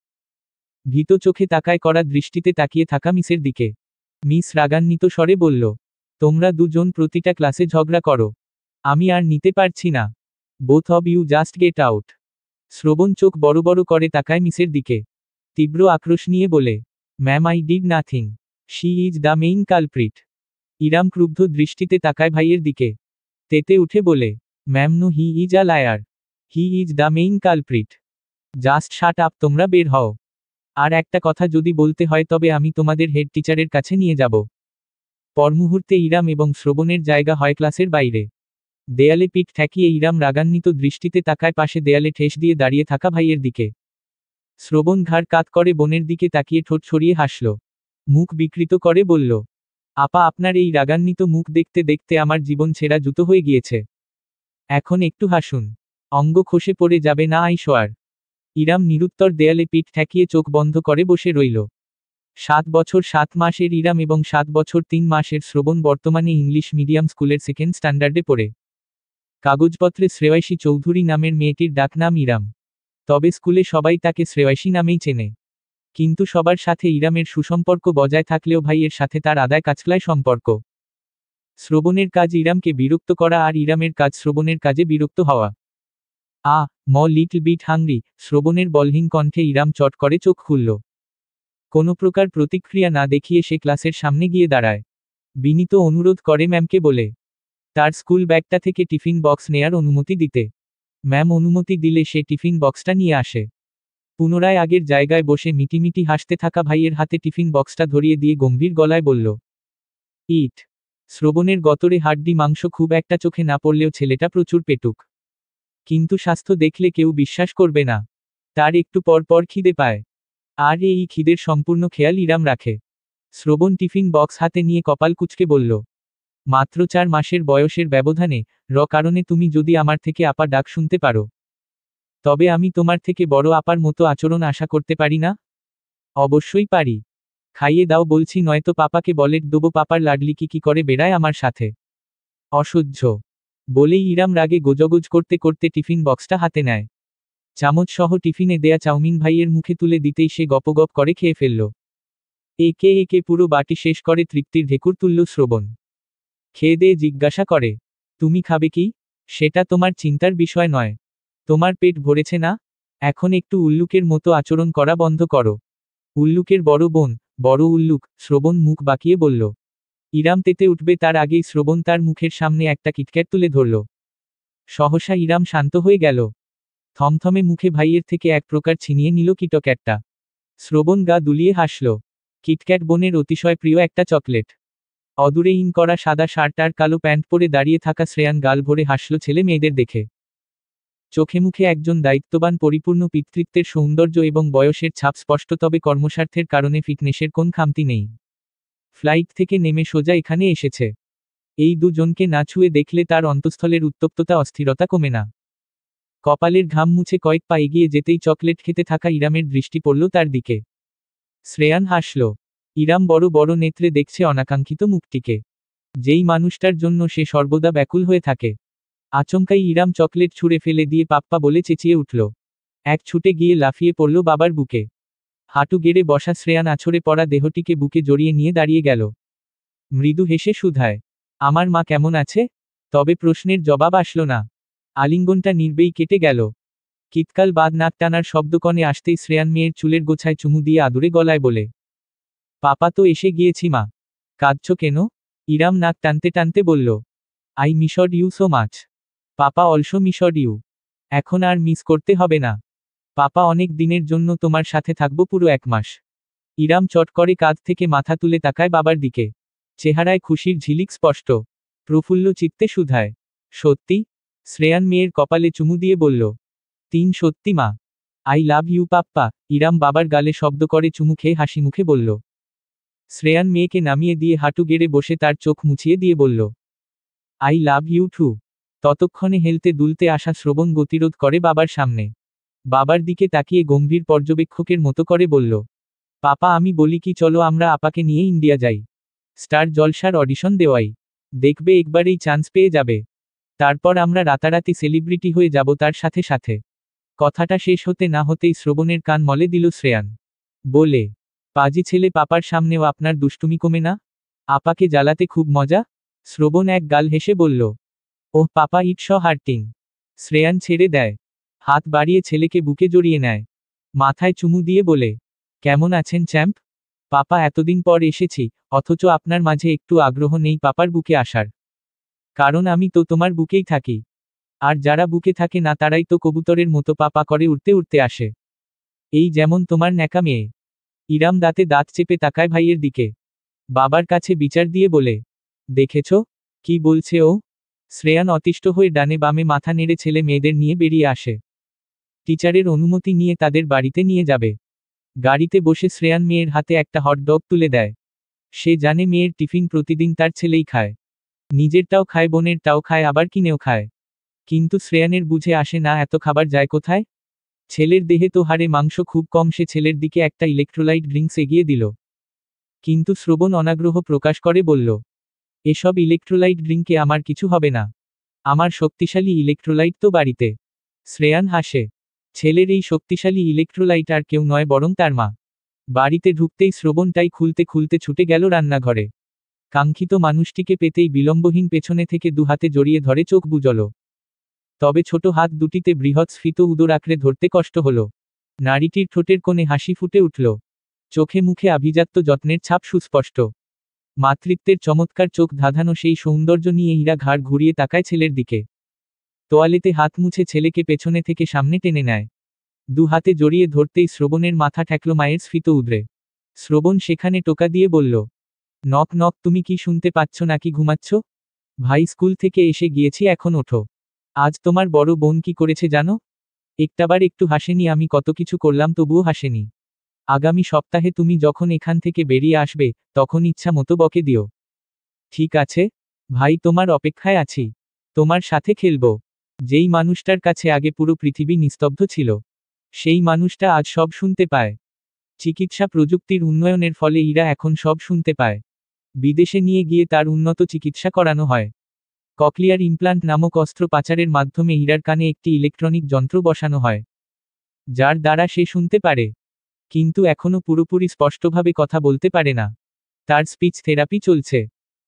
ভীত চোখে তাকায় করা দৃষ্টিতে তাকিয়ে থাকা মিসের দিকে। মিস রাগান্বিত স্বরে বলল, তোমরা দুজন প্রতিটা ক্লাসে ঝগড়া করো। আমি আর নিতে পারছি না। Both of you just get out. Shravan চোখ বড় বড় করে তাকায় মিসের দিকে। তীব্র আক্রোশ নিয়ে বলে, ma'am I did nothing. She is the main culprit. Iram ক্রুব্ধ দৃষ্টিতে তাকায় ভাইয়ের দিকে। তেতে উঠে বলে, ma'am no, he is a liar. He is the main culprit. Just shut up, তোমরা বের হও। আর একটা কথা যদি বলতে হয় তবে আমি তোমাদের হেড টিচারের কাছে নিয়ে যাব। পরমুহূর্তে ইরাম এবং শ্রবণের জায়গা হয় ক্লাসের বাইরে। দেয়ালে পিঠ ঠেকিয়ে ইরাম রাগান্বিত দৃষ্টিতে তাকায় পাশে দেয়ালে ঠেস দিয়ে দাঁড়িয়ে থাকা ভাইয়ের দিকে। শ্রবণ ঘাড় কাত করে বোনের দিকে তাকিয়ে ঠোঁট ছড়িয়ে হাসল। মুখ বিকৃত করে বলল, আপা, আপনার এই রাগান্বিত মুখ দেখতে দেখতে আমার জীবন ছেঁড়া জুতো হয়ে গিয়েছে। এখন একটু হাসুন। অঙ্গ খসে পড়ে যাবে না আইসোয়ার। ইরাম নিরুত্তর দেয়ালে পিঠ ঠেকিয়ে চোখ বন্ধ করে বসে রইল। 7 বছর 7 মাসের ইরাম এবং 7 বছর 3 মাসের শ্রবণ বর্তমানে ইংলিশ মিডিয়াম স্কুলের সেকেন্ড স্ট্যান্ডার্ডে পড়ে। কাগজপত্রে শ্রেয়াসী চৌধুরী নামের মেয়েটির ডাকনাম ইরাম। তবে স্কুলে সবাই তাকে শ্রেয়াসী নামেই চেনে। কিন্তু সবার সাথে ইরামের সুসম্পর্ক বজায় থাকলেও ভাইয়ের সাথে তার আদায় কাজকলায় সম্পর্ক। শ্রবণের কাজ ইরামকে বিরক্ত করা, আর ইরামের কাজ শ্রবণের কাজে বিরক্ত হওয়া। Little bit hungry. শ্রবণের বলহীন কণ্ঠে ইরাম চট করে চোখ খুলল। কোনো প্রকার প্রতিক্রিয়া না দেখিয়ে সে ক্লাসের সামনে গিয়ে দাঁড়ায়। বিনীত অনুরোধ করে ম্যামকে বলে, তার স্কুল ব্যাগটা থেকে টিফিন বক্স নেয়ার অনুমতি দিতে। ম্যাম অনুমতি দিলে সে টিফিন বক্সটা নিয়ে আসে। পুনরায় আগের জায়গায় বসে মিটিমিটি হাসতে থাকা ভাইয়ের হাতে টিফিন বক্সটা ধরিয়ে দিয়ে গম্ভীর গলায় বলল, ইট। শ্রবণের গতরে হাড্ডি মাংস খুব একটা চোখে না পড়লেও ছেলেটা প্রচুর পেটুক। কিন্তু স্বাস্থ্য দেখলে কেউ বিশ্বাস করবে না। তার একটু পর পর খিদে পায়। আর এই খিদের সম্পূর্ণ খেয়াল ইরাম রাখে। শ্রবণ টিফিন বক্স হাতে নিয়ে কপাল কুঁচকে বলল, মাত্র 4 মাসের বয়সের ব্যবধানে কারণে তুমি যদি আমার থেকে আপা ডাক শুনতে পারো, তবে আমি তোমার থেকে বড় আপার মতো আচরণ আশা করতে পারি না? অবশ্যই পারি। খাইয়ে দাও বলছি, নয়তো পাপাকে বলেট দেবো। পাপার লাডলি কি করে বেড়ায় আমার সাথে। অসহ্য। বলেই ইরাম রাগে গোজগোজ করতে করতে টিফিন বক্সটা হাতে নেয়। চামচ সহ টিফিনে দেয়া চাউমিন ভাইয়ের মুখে তুলে দিতেই সে গপগপ করে খেয়ে ফেলল। একে একে পুরো বাটি শেষ করে তৃপ্তির ঢেকুর তুলল শ্রবণ। খেয়ে দিয়ে জিজ্ঞাসা করে, তুমি খাবে কি? সেটা তোমার চিন্তার বিষয় নয়। তোমার পেট ভরেছে না? এখন একটু উল্লুকের মতো আচরণ করা বন্ধ করো। উল্লুকের বড় বোন, বড় উল্লুক। শ্রবণ মুখ বাঁকিয়ে বলল। ইরাম তেতে উঠবে তার আগেই শ্রবণ তার মুখের সামনে একটা কিটক্যাট তুলে ধরল। সহসা ইরাম শান্ত হয়ে গেল। থমথমে মুখে ভাইয়ের থেকে এক প্রকার ছিনিয়ে নিল কিটক্যাটটা। শ্রবণ গা দুলিয়ে হাসল। কিটক্যাট বোনের অতিশয় প্রিয় একটা চকলেট। অদূরে ইন করা সাদা শার্ট আর কালো প্যান্ট পরে দাঁড়িয়ে থাকা শ্রেয়ান গাল ভরে হাসল ছেলে মেয়েদের দেখে। চোখে মুখে একজন দায়িত্ববান পরিপূর্ণ পিতৃত্বের সৌন্দর্য এবং বয়সের ছাপ স্পষ্ট, তবে কর্মস্বার্থের কারণে ফিটনেসের কোন খামতি নেই। ফ্লাইট থেকে নেমে সোজা এখানে এসেছে। এই দুজনকে না ছুঁয়ে দেখলে তার অন্তঃস্থলের উত্তপ্ততা অস্থিরতা কমে না। কপালের ঘাম মুছে কয়েক পা এগিয়ে যেতেই চকলেট খেতে থাকা ইরামের দৃষ্টি পড়ল তার দিকে। শ্রেয়ান হাসল। ইরাম বড় বড় নেত্রে দেখছে অনাকাঙ্ক্ষিত মুখটিকে, যেই মানুষটার জন্য সে সর্বদা ব্যাকুল হয়ে থাকে। আচমকাই ইরাম চকলেট ছুঁড়ে ফেলে দিয়ে পাপ্পা বলে চেঁচিয়ে উঠল। এক ছুটে গিয়ে লাফিয়ে পড়ল বাবার বুকে। হাঁটু গেড়ে বসা শ্রেয়ান আছড়ে পড়া দেহটিকে বুকে জড়িয়ে নিয়ে দাঁড়িয়ে গেল। মৃদু হেসে শুধায়, আমার মা কেমন আছে? তবে প্রশ্নের জবাব আসলো না। আলিঙ্গনটা নির্বেই কেটে গেল। কিতকাল বাদ নাক টানার শব্দকণে আসতেই শ্রেয়ান মেয়ের চুলের গোছায় চুমু দিয়ে আদুরে গলায় বলে, পাপা তো এসে গিয়েছি মা। কাঁদছ কেন? ইরাম নাক টানতে টানতে বলল, I missed you so much. Papa also missed you. এখন আর মিস করতে হবে না। পাপা অনেক দিনের জন্য তোমার সাথে থাকবো, পুরো 1 মাস। ইরাম চট করে কাঁধ থেকে মাথা তুলে তাকায় বাবার দিকে। চেহারায় খুশির ঝিলিক স্পষ্ট। প্রফুল্ল চিত্তে শুধায়, সত্যি? শ্রেয়ান মেয়ের কপালে চুমু দিয়ে বলল, 3 সত্যি মা। আই লাভ ইউ পাপ্পা। ইরাম বাবার গালে শব্দ করে চুমু খেয়ে হাসি মুখে বলল। শ্রেয়ান মেয়েকে নামিয়ে দিয়ে হাঁটু গেড়ে বসে তার চোখ মুছিয়ে দিয়ে বলল, আই লাভ ইউ টু। ততক্ষণে হেলতে দুলতে আসা শ্রবণ গতিরোধ করে বাবার সামনে। বাবার দিকে তাকিয়ে গম্ভীর পর্যবেক্ষকের মতো করে বলল, পাপা আমি বলি কি, চলো আমরা আপাকে নিয়ে ইন্ডিয়া যাই। স্টার জলসার অডিশন দেওয়াই। দেখবে একবারেই চান্স পেয়ে যাবে। তারপর আমরা রাতারাতি সেলিব্রিটি হয়ে যাব তার সাথে সাথে। কথাটা শেষ হতে না হতেই শ্রবণের কান মলে দিল শ্রেয়ান। বলে, পাজি ছেলে, পাপার সামনেও আপনার দুষ্টুমি কমে না? আপাকে জ্বালাতে খুব মজা? শ্রবণ এক গাল হেসে বলল, ওহ পাপা, ইটস হার্টিং। শ্রেয়ান ছেড়ে দেয়। হাত বাড়িয়ে ছেলেকে বুকে জড়িয়ে নেয়। মাথায় চুমু দিয়ে বলে, কেমন আছেন চ্যাম্প? পাপা এতদিন পর এসেছি, অথচ আপনার মাঝে একটু আগ্রহ নেই পাপার বুকে আসার। কারণ আমি তো তোমার বুকেই থাকি। আর যারা বুকে থাকে না তারাই তো কবুতরের মতো পাপা করে উড়তে উড়তে আসে। এই যেমন তোমার ন্যাকা মেয়ে। ইরাম দাঁতে দাঁত চেপে তাকায় ভাইয়ের দিকে। বাবার কাছে বিচার দিয়ে বলে, দেখেছ কি বলছে ও? শ্রেয়ান অতিষ্ঠ হয়ে ডানে বামে মাথা নেড়ে ছেলে মেয়েদের নিয়ে বেরিয়ে আসে। টিচারের অনুমতি নিয়ে তাদের বাড়িতে নিয়ে যাবে। গাড়িতে বসে শ্রেয়ান মেয়ের হাতে একটা হট ডগ তুলে দেয়। সে জানে মেয়ের টিফিন প্রতিদিন তার ছেলেই খায়। নিজেরটাও খায়, বোনেরটাও খায়, আবার কিনেও খায়। কিন্তু শ্রেয়ানের বুঝে আসে না এত খাবার যায় কোথায়। ছেলের দেহে তো হাড়ে মাংস খুব কম। সে ছেলের দিকে একটা ইলেকট্রোলাইট ড্রিঙ্কস এগিয়ে দিল। কিন্তু শ্রবণ অনাগ্রহ প্রকাশ করে বলল, এসব ইলেকট্রোলাইট ড্রিঙ্কে আমার কিছু হবে না। আমার শক্তিশালী ইলেকট্রোলাইট তো বাড়িতে। শ্রেয়ান হাসে। ছেলের এই শক্তিশালী ইলেকট্রোলাইট আর কেউ নয় বরং তার মা। বাড়িতে ঢুকতেই শ্রবণটাই খুলতে খুলতে ছুটে গেল রান্নাঘরে। কাঙ্ক্ষিত মানুষটিকে পেতেই বিলম্বহীন পেছনে থেকে 2 হাতে জড়িয়ে ধরে চোখ বুজল। তবে ছোট হাত দুটিতে বৃহৎ স্ফীত উদর আঁকড়ে ধরতে কষ্ট হল। নারীটির ঠোঁটের কোণে হাসি ফুটে উঠল। চোখে মুখে আভিজাত্য যত্নের ছাপ সুস্পষ্ট। মাতৃত্বের চমৎকার চোখ ধাঁধানো সেই সৌন্দর্য নিয়ে ইরা ঘাড় ঘুরিয়ে তাকায় ছেলের দিকে। তোয়ালেতে হাত মুছে ছেলেকে পেছনে থেকে সামনে টেনে নেয়। 2 হাতে জড়িয়ে ধরতেই শ্রবণের মাথা ঠেকল মায়ের স্ফীত উদরে। শ্রবণ সেখানে টোকা দিয়ে বলল, নক নক, তুমি কি শুনতে পাচ্ছ নাকি ঘুমাচ্ছ? ভাই স্কুল থেকে এসে গিয়েছি, এখন ওঠো। আজ তোমার বড় বোন কি করেছে জানো? একটাবার একটু হাসেনি। আমি কত কিছু করলাম তবুও হাসেনি। আগামী সপ্তাহে তুমি যখন এখান থেকে বেরিয়ে আসবে, তখন ইচ্ছা মতো বকে দিও। ঠিক আছে ভাই, তোমার অপেক্ষায় আছি। তোমার সাথে খেলবো। যেই মানুষটার কাছে আগে পুরো পৃথিবী নিস্তব্ধ ছিল, সেই মানুষটা আজ সব শুনতে পায়। চিকিৎসা প্রযুক্তির উন্নয়নের ফলে ইরা এখন সব শুনতে পায়। বিদেশে নিয়ে গিয়ে তার উন্নত চিকিৎসা করানো হয়। ককলিয়ার ইমপ্লান্ট নামক অস্ত্রোপচারের মাধ্যমে ইরার কানে একটি ইলেকট্রনিক যন্ত্র বসানো হয়, যার দ্বারা সে শুনতে পারে, কিন্তু এখনো পুরোপুরি স্পষ্টভাবে কথা বলতে পারে না। তার স্পিচ থেরাপি চলছে।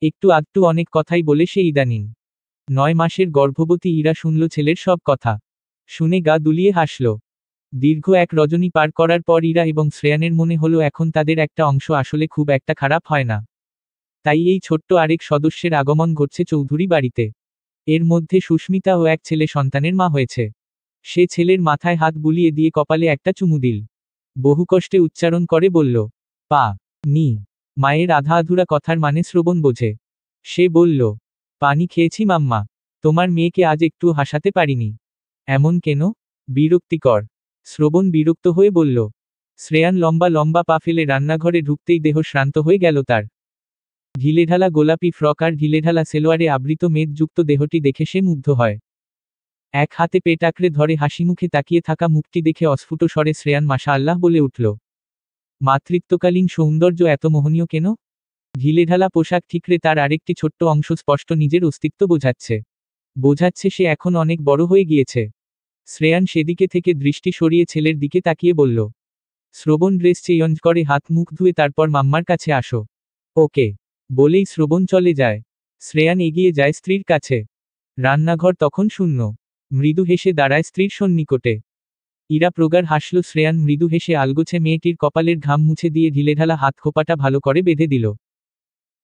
একটু আধটু অনেক কথাই বলে সে ইদানিং। 9 মাসের গর্ভবতী ইরা শুনল ছেলের সব কথা। শুনে গা দুলিয়ে হাসল। দীর্ঘ 1 রজনী পার করার পর ইরা এবং শ্রেয়ানের মনে হলো এখন তাদের একটা অংশ আসলে খুব একটা খারাপ হয় না। তাই এই ছোট্ট আরেক সদস্যের আগমন ঘটছে চৌধুরী বাড়িতে। এর মধ্যে সুস্মিতা ও এক ছেলে সন্তানের মা হয়েছে। সে ছেলের মাথায় হাত বুলিয়ে দিয়ে কপালে একটা চুমু দিল। বহু কষ্টে উচ্চারণ করে বলল, পা নি। মায়ের আধা আধুরা কথার মানে শ্রবণ বোঝে। সে বলল, পানি খেয়েছি মাম্মা। তোমার মেয়েকে আজ একটু হাসাতে পারিনি। এমন কেন? বিরক্তিকর। শ্রবণ বিরক্ত হয়ে বলল। শ্রেয়ান লম্বা লম্বা পা ফেলে রান্নাঘরে ঢুকতেই দেহ শ্রান্ত হয়ে গেল তার। ঢিলেঢালা গোলাপি ফ্রক আর ঢিলেঢালা সেলোয়ারে আবৃত মেদযুক্ত দেহটি দেখে সে মুগ্ধ হয়। এক হাতে পেট আঁকড়ে ধরে হাসিমুখে তাকিয়ে থাকা মুখটি দেখে অস্ফুট স্বরে শ্রেয়ান মাশা আল্লাহ বলে উঠল। মাতৃত্বকালীন সৌন্দর্য এত মোহনীয় কেন? ঢিলেঢালা পোশাক ঠিকরে তার আরেকটি ছোট্ট অংশ স্পষ্ট নিজের অস্তিত্ব বোঝাচ্ছে। বোঝাচ্ছে সে এখন অনেক বড় হয়ে গিয়েছে। শ্রেয়ান সেদিকে থেকে দৃষ্টি সরিয়ে ছেলের দিকে তাকিয়ে বলল, শ্রবণ ড্রেস চেঞ্জ করে হাত মুখ ধুয়ে তারপর মাম্মার কাছে আসো। ওকে বলেই শ্রবণ চলে যায়। শ্রেয়ান এগিয়ে যায় স্ত্রীর কাছে। রান্নাঘর তখন শূন্য। মৃদু হেসে দাঁড়ায় স্ত্রীর সন্নিকটে। ইরা প্রগাঢ় হাসল। শ্রেয়ান মৃদু হেসে আলগোছে মেয়েটির কপালের ঘাম মুছে দিয়ে ঢিলেঢালা হাত খোপাটা ভালো করে বেঁধে দিল।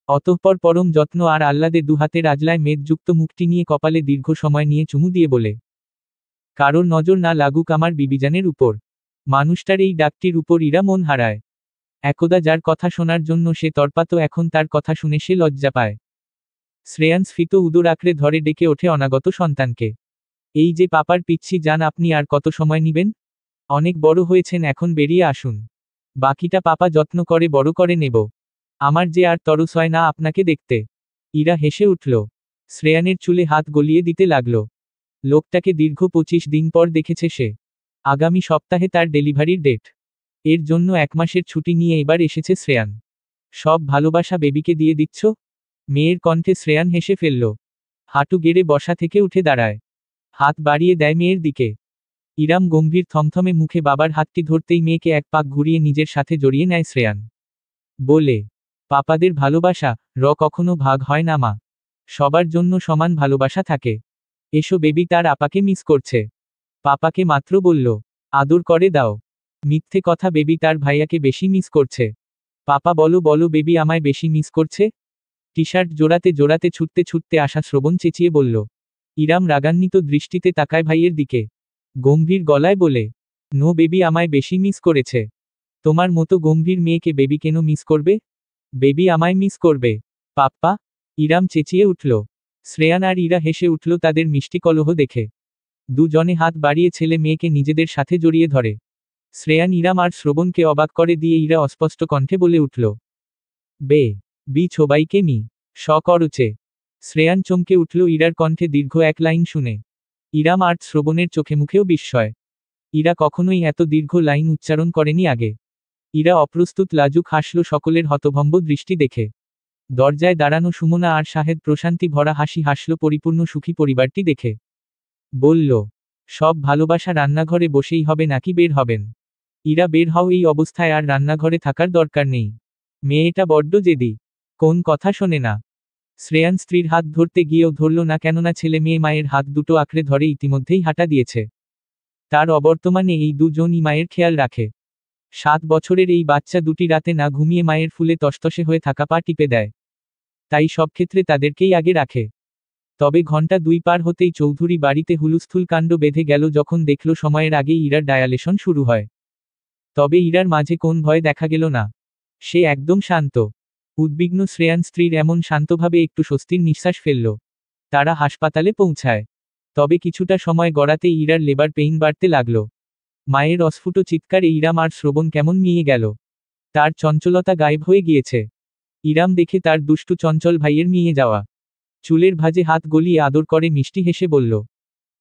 অতঃপর পরম যত্ন আর আহ্লাদে দুহাতের আজলায় মেদযুক্ত মুখটি নিয়ে কপালে দীর্ঘ সময় নিয়ে চুমু দিয়ে বলে, কারোর নজর না লাগুক আমার বিবিজানের উপর। মানুষটার এই ডাকটির উপর ইরা মন হারায়। একদা যার কথা শোনার জন্য সে তর্পাত, এখন তার কথা শুনে সে লজ্জা পায়। শ্রেয়ান স্ফীত উদর আঁকড়ে ধরে ডেকে ওঠে অনাগত সন্তানকে। এই যে পাপার পিচ্ছি যান, আপনি আর কত সময় নিবেন? অনেক বড় হয়েছেন, এখন বেরিয়ে আসুন। বাকিটা পাপা যত্ন করে বড় করে নেব। আমার যে আর তরস হয় না আপনাকে দেখতে। ইরা হেসে উঠল। শ্রেয়ানের চুলে হাত গলিয়ে দিতে লাগল। লোকটাকে দীর্ঘ 25 দিন পর দেখেছে সে। আগামী সপ্তাহে তার ডেলিভারির ডেট। এর জন্য 1 মাসের ছুটি নিয়ে এবার এসেছে শ্রেয়ান। সব ভালোবাসা বেবিকে দিয়ে দিচ্ছ? মেয়ের কণ্ঠে শ্রেয়ান হেসে ফেলল। হাঁটু গেড়ে বসা থেকে উঠে দাঁড়ায়। হাত বাড়িয়ে দেয় মেয়ের দিকে। ইরাম গম্ভীর থমথমে মুখে বাবার হাতটি ধরতেই মেয়েকে এক পাক ঘুরিয়ে নিজের সাথে জড়িয়ে নেয় শ্রেয়ান। বলে, পাপাদের ভালোবাসা কখনো ভাগ হয় না মা। সবার জন্য সমান ভালোবাসা থাকে। এসো বেবি, তার আপাকে মিস করছে। পাপাকে মাত্র বলল, আদর করে দাও। মিথ্যে কথা, বেবি তার ভাইয়াকে বেশি মিস করছে। পাপা বলো বলো, বেবি আমায় বেশি মিস করছে। টি শার্ট জোড়াতে জোড়াতে ছুটতে ছুটতে আসা শ্রবণ চেঁচিয়ে বলল। ইরাম রাগান্বিত দৃষ্টিতে তাকায় ভাইয়ের দিকে। গম্ভীর গলায় বলে, নো বেবি আমায় বেশি মিস করেছে। তোমার মতো গম্ভীর মেয়েকে বেবি কেন মিস করবে? বেবি আমায় মিস করবে। পাপ্পা। ইরাম চেঁচিয়ে উঠল। শ্রেয়ান আর ইরা হেসে উঠল তাদের মিষ্টি কলহ দেখে। দুজনে হাত বাড়িয়ে ছেলে মেয়েকে নিজেদের সাথে জড়িয়ে ধরে। শ্রেয়ান ইরাম আর শ্রবণকে অবাক করে দিয়ে ইরা অস্পষ্ট কণ্ঠে বলে উঠল, বে বি ছোবাইকে মি স করছে। শ্রেয়ান চমকে উঠল ইরার কণ্ঠে দীর্ঘ এক লাইন শুনে। ইরাম আর শ্রবণের চোখে মুখেও বিস্ময়। ইরা কখনোই এত দীর্ঘ লাইন উচ্চারণ করেনি আগে। ইরা অপ্রস্তুত লাজুক হাসল সকলের হতভম্ব দৃষ্টি দেখে। দরজায় দাঁড়ানো সুমনা আর শাহেদ প্রশান্তি ভরা হাসি হাসল পরিপূর্ণ সুখী পরিবারটি দেখে। বলল, সব ভালোবাসা রান্নাঘরে বসেই হবে নাকি বের হবেন? ইরা, বের হও, এই অবস্থায় আর রান্নাঘরে থাকার দরকার নেই। মেয়েটা বড্ড জেদি, কোন কথা শোনে না। শ্রেয়ান স্ত্রীর হাত ধরতে গিয়েও ধরল না, কেননা ছেলে মেয়ে মায়ের হাত দুটো আঁকড়ে ধরে ইতিমধ্যেই হাঁটা দিয়েছে। তার অবর্তমানে এই দুজনই মায়ের খেয়াল রাখে। 7 বছরের এই বাচ্চা দুটি রাতে না ঘুমিয়ে মায়ের ফুলে তসতসে হয়ে থাকা পা টিপে দেয়। তাই সব ক্ষেত্রে তাদেরকেই আগে রাখে। তবে ঘন্টা 2 পার হতেই চৌধুরী বাড়িতে হুলস্থুল কাণ্ড বেঁধে গেল যখন দেখল সময়ের আগেই ইরার ডায়ালেশন শুরু হয়। তবে ইরার মাঝে কোন ভয় দেখা গেল না। সে একদম শান্ত। উদ্বিগ্ন শ্রেয়ান স্ত্রীর এমন শান্তভাবে একটু স্বস্তির নিঃশ্বাস ফেলল। তারা হাসপাতালে পৌঁছায়। তবে কিছুটা সময় গড়াতেই ইরার লেবার পেইন বাড়তে লাগল। মায়ের অস্ফুট চিৎকারে ইরাম আর শ্রবণ কেমন মিয়ে গেল। তার চঞ্চলতা গায়েব হয়ে গিয়েছে। ইরাম দেখে তার দুষ্টু চঞ্চল ভাইয়ের মিয়ে যাওয়া। চুলের ভাঁজে হাত গলিয়ে আদর করে মিষ্টি হেসে বলল,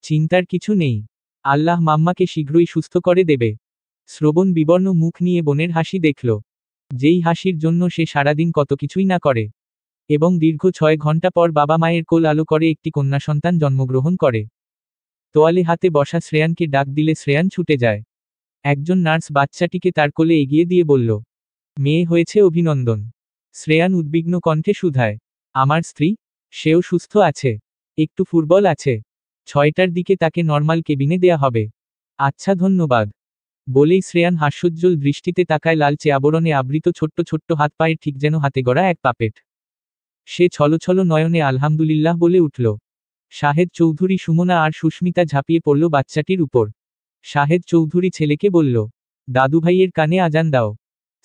চিন্তার কিছু নেই। আল্লাহ মাম্মাকে শীঘ্রই সুস্থ করে দেবে। শ্রবণ বিবর্ণ মুখ নিয়ে বোনের হাসি দেখল। যেই হাসির জন্য সে সারাদিন কত কিছুই না করে। এবং দীর্ঘ 6 ঘন্টা পর বাবা মায়ের কোল আলো করে একটি কন্যা সন্তান জন্মগ্রহণ করে। তোয়ালে হাতে বসা শ্রেয়ানকে ডাক দিলে শ্রেয়ান ছুটে যায়। একজন নার্স বাচ্চাটিকে তার কোলে এগিয়ে দিয়ে বলল, মেয়ে হয়েছে, অভিনন্দন। শ্রেয়ান উদ্বিগ্ন কণ্ঠে শুধায়, আমার স্ত্রী? সেও সুস্থ আছে, একটু ফুটবল আছে। 6টার দিকে তাকে নর্মাল কেবিনে দেয়া হবে। আচ্ছা ধন্যবাদ। বলেই শ্রেয়ান হাস্যোজ্জ্বল দৃষ্টিতে তাকায় লালচে আবরণে আবৃত ছোট্ট ছোট্ট হাত পায়ের ঠিক যেন হাতে গড়া এক পাপেট। সে ছলছল নয়নে আলহামদুলিল্লাহ বলে উঠল। শাহেদ চৌধুরী, সুমনা আর সুস্মিতা ঝাঁপিয়ে পড়ল বাচ্চাটির উপর। শাহেদ চৌধুরী ছেলেকে বলল, দাদুভাইয়ের কানে আজান দাও।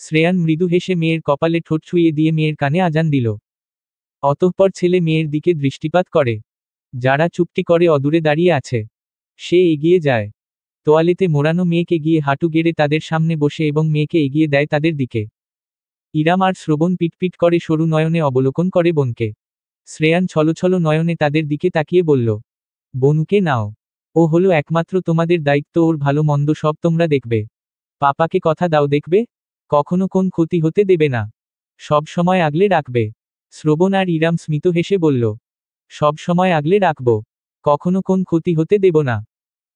শ্রেয়ান মৃদু হেসে মেয়ের কপালে ঠোঁট ছুঁয়ে দিয়ে মেয়ের কানে আজান দিল। অতঃপর ছেলে মেয়ের দিকে দৃষ্টিপাত করে। যারা চুপটি করে অদূরে দাঁড়িয়ে আছে। সে এগিয়ে যায়। তোয়ালেতে মোড়ানো মেয়েকে গিয়ে হাঁটু গেড়ে তাদের সামনে বসে এবং মেয়েকে এগিয়ে দেয় তাদের দিকে। ইরাম আর শ্রবণ পিটপিট করে সরু নয়নে অবলোকন করে বোনকে। শ্রেয়ান ছলছল নয়নে তাদের দিকে তাকিয়ে বলল, বনুকে নাও। ও হলো একমাত্র তোমাদের দায়িত্ব, ওর ভালো মন্দ সব তোমরা দেখবে। পাপাকে কথা দাও, দেখবে কখনো কোন ক্ষতি হতে দেবে না। সব সময় আগলে রাখবে। শ্রবণ আর ইরাম স্মিত হেসে বলল, সব সময় আগলে রাখব, কখনো কোন ক্ষতি হতে দেব না।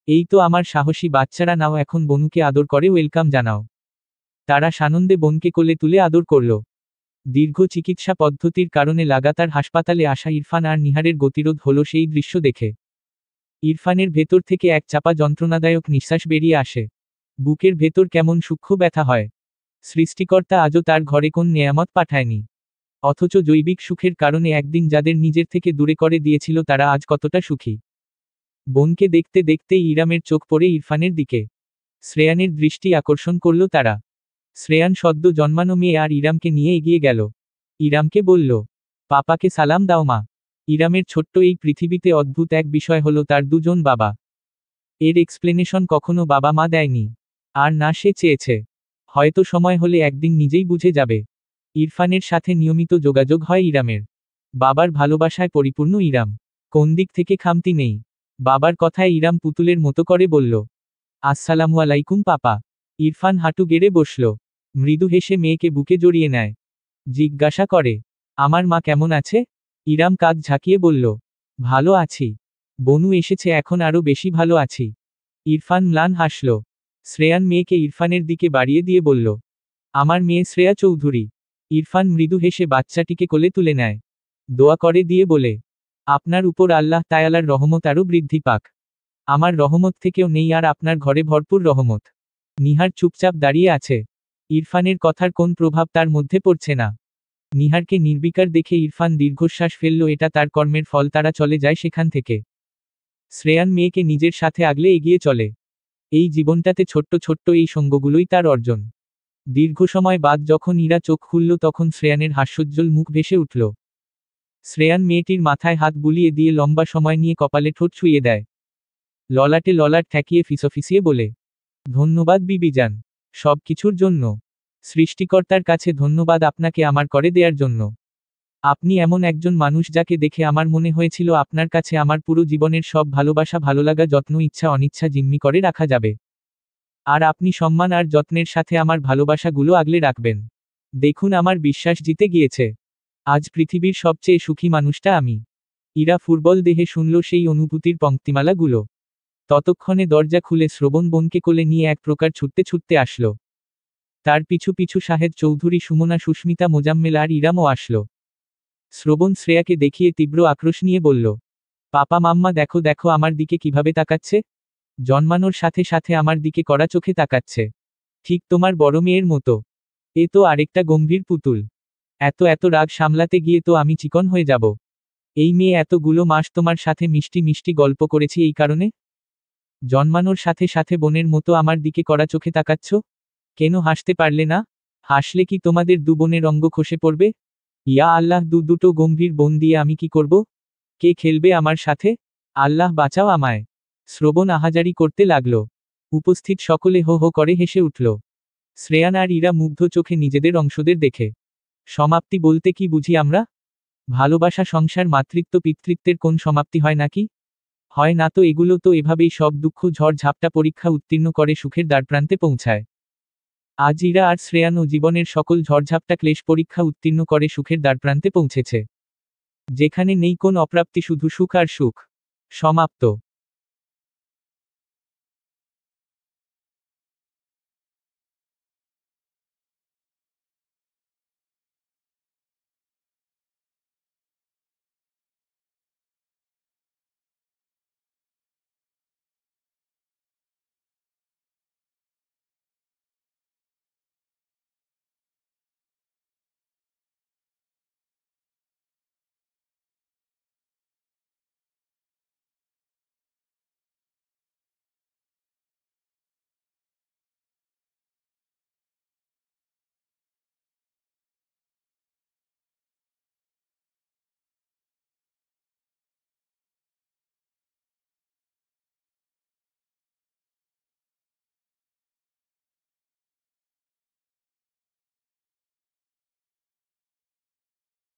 এই তো আমার সাহসী বাচ্চারা, নাও এখন বনুকে আদর করে ওয়েলকাম জানাও। তারা সানন্দে বোনকে কোলে তুলে আদর করল। দীর্ঘ চিকিৎসা পদ্ধতির কারণে লাগাতার হাসপাতালে আসা ইরফান আর নিহারের গতিরোধ হলো সেই দৃশ্য দেখে। ইরফানের ভেতর থেকে এক চাপা যন্ত্রণাদায়ক নিঃশ্বাস বেরিয়ে আসে। বুকের ভেতর কেমন সূক্ষ্ম ব্যথা হয়। সৃষ্টিকর্তা আজও তার ঘরে কোন নেয়ামত পাঠায়নি। অথচ জৈবিক সুখের কারণে একদিন যাদের নিজের থেকে দূরে করে দিয়েছিল তারা আজ কতটা সুখী। বোনকে দেখতে দেখতেই ইরামের চোখ পড়ে ইরফানের দিকে। শ্রেয়ানের দৃষ্টি আকর্ষণ করল তারা। শ্রেয়ান সদ্য জন্মানো মেয়ে আর ইরামকে নিয়ে এগিয়ে গেল। ইরামকে বলল, পাপাকে সালাম দাও মা। ইরামের ছোট্ট এই পৃথিবীতে অদ্ভুত এক বিষয় হলো তার দুজন বাবা। এর এক্সপ্লেনেশন কখনো বাবা মা দেয়নি। আর না সে চেয়েছে। হয়তো সময় হলে একদিন নিজেই বুঝে যাবে। ইরফানের সাথে নিয়মিত যোগাযোগ হয় ইরামের। বাবার ভালোবাসায় পরিপূর্ণ ইরাম। কোন দিক থেকে খামতি নেই। বাবার কথায় ইরাম পুতুলের মতো করে বলল, আসসালামু আলাইকুম পাপা। ইরফান হাঁটু গেড়ে বসল। মৃদু হেসে মেয়েকে বুকে জড়িয়ে নেয়। জিজ্ঞাসা করে, আমার মা কেমন আছে? ইরাম কাঁধ ঝাঁকিয়ে বলল, ভালো আছি। বনু এসেছে এখন আরো বেশি ভালো আছি। ইরফান ম্লান হাসল। শ্রেয়ান মেয়েকে ইরফানের দিকে বাড়িয়ে দিয়ে বলল, আমার মেয়ে শ্রেয়া চৌধুরী। ইরফান মৃদু হেসে বাচ্চাটিকে কোলে তুলে নেয়। দোয়া করে দিয়ে বলে, আপনার উপর আল্লাহ তায়ালার রহমত আরও বৃদ্ধি পাক। আমার রহমত থেকেও নেই আর আপনার ঘরে ভরপুর রহমত। নিহার চুপচাপ দাঁড়িয়ে আছে। ইরফানের কথার কোন প্রভাব তার মধ্যে পড়ছে না। নিহারকে নির্বিকার দেখে ইরফান দীর্ঘশ্বাস ফেলল, এটা তার কর্মের ফল। তারা চলে যায় সেখান থেকে। শ্রেয়ান মেয়েকে নিজের সাথে আগলে এগিয়ে চলে। এই জীবনটাতে ছোট্ট ছোট্ট এই সঙ্গগুলোই তার অর্জন। দীর্ঘ সময় বাদ যখন ইরা চোখ খুলল তখন শ্রেয়ানের হাস্যোজ্জ্বল মুখ ভেসে উঠল। শ্রেয়ান মেয়েটির মাথায় হাত বুলিয়ে দিয়ে লম্বা সময় নিয়ে কপালে ঠোঁট ছুঁয়ে দেয়। ললাটে ললাট ঠেকিয়ে ফিসফিসিয়ে বলে, ধন্যবাদ বিবিজান, সব কিছুর জন্য। সৃষ্টিকর্তার কাছে ধন্যবাদ আপনাকে আমার করে দেয়ার জন্য। আপনি এমন একজন মানুষ যাকে দেখে আমার মনে হয়েছিল আপনার কাছে আমার পুরো জীবনের সব ভালোবাসা, ভালোলাগা, যত্ন, ইচ্ছা অনিচ্ছা জিম্মি করে রাখা যাবে। আর আপনি সম্মান আর যত্নের সাথে আমার ভালোবাসাগুলো আগলে রাখবেন। দেখুন আমার বিশ্বাস জিতে গিয়েছে। আজ পৃথিবীর সবচেয়ে সুখী মানুষটা আমি। ইরা ফুটবল দেহে শুনল সেই অনুভূতির পংক্তিমালাগুলো। ততক্ষণে দরজা খুলে শ্রবণ বোনকে কোলে নিয়ে এক প্রকার ছুটতে ছুটতে আসলো। তার পিছু পিছু শাহেদ চৌধুরী, সুমনা, সুস্মিতা, মোজাম্মেল আর ইরামও আসলো। শ্রবণ শ্রেয়াকে দেখিয়ে তীব্র আক্রোশ নিয়ে বলল, পাপা মাম্মা দেখো দেখো আমার দিকে কিভাবে তাকাচ্ছে। জন্মানোর সাথে সাথে আমার দিকে কড়া চোখে তাকাচ্ছে। ঠিক তোমার বড় মেয়ের মতো। এ তো আরেকটা গম্ভীর পুতুল। এত এত রাগ সামলাতে গিয়ে তো আমি চিকন হয়ে যাব। এই মেয়ে এতগুলো মাস তোমার সাথে মিষ্টি মিষ্টি গল্প করেছি এই কারণে? জন্মানোর সাথে সাথে বোনের মতো আমার দিকে কড়া চোখে তাকাচ্ছ? কেন হাসতে পারলে না? হাসলে কি তোমাদের দু বোনের অঙ্গ খসে পড়বে? ইয়া আল্লাহ, দুটো গম্ভীর বোন দিয়ে আমি কি করব? কে খেলবে আমার সাথে? আল্লাহ বাঁচাও আমায়। শ্রবণ আহাজারি করতে লাগল। উপস্থিত সকলে হো হো করে হেসে উঠল। শ্রেয়ান আর ইরা মুগ্ধ চোখে নিজেদের অংশদের দেখে। সমাপ্তি বলতে কি বুঝি আমরা? ভালোবাসা, সংসার, মাতৃত্ব, পিতৃত্বের কোন সমাপ্তি হয় নাকি? হয় না তো। এগুলো তো এভাবেই সব দুঃখ ঝড় ঝাপটা পরীক্ষা উত্তীর্ণ করে সুখের দ্বারপ্রান্তে পৌঁছায়। আজ ইরা আর শ্রেয়ানও জীবনের সকল ঝড়ঝাপটা ক্লেশ পরীক্ষা উত্তীর্ণ করে সুখের দ্বারপ্রান্তে পৌঁছেছে। যেখানে নেই কোন অপ্রাপ্তি, শুধু সুখ আর সুখ। সমাপ্ত।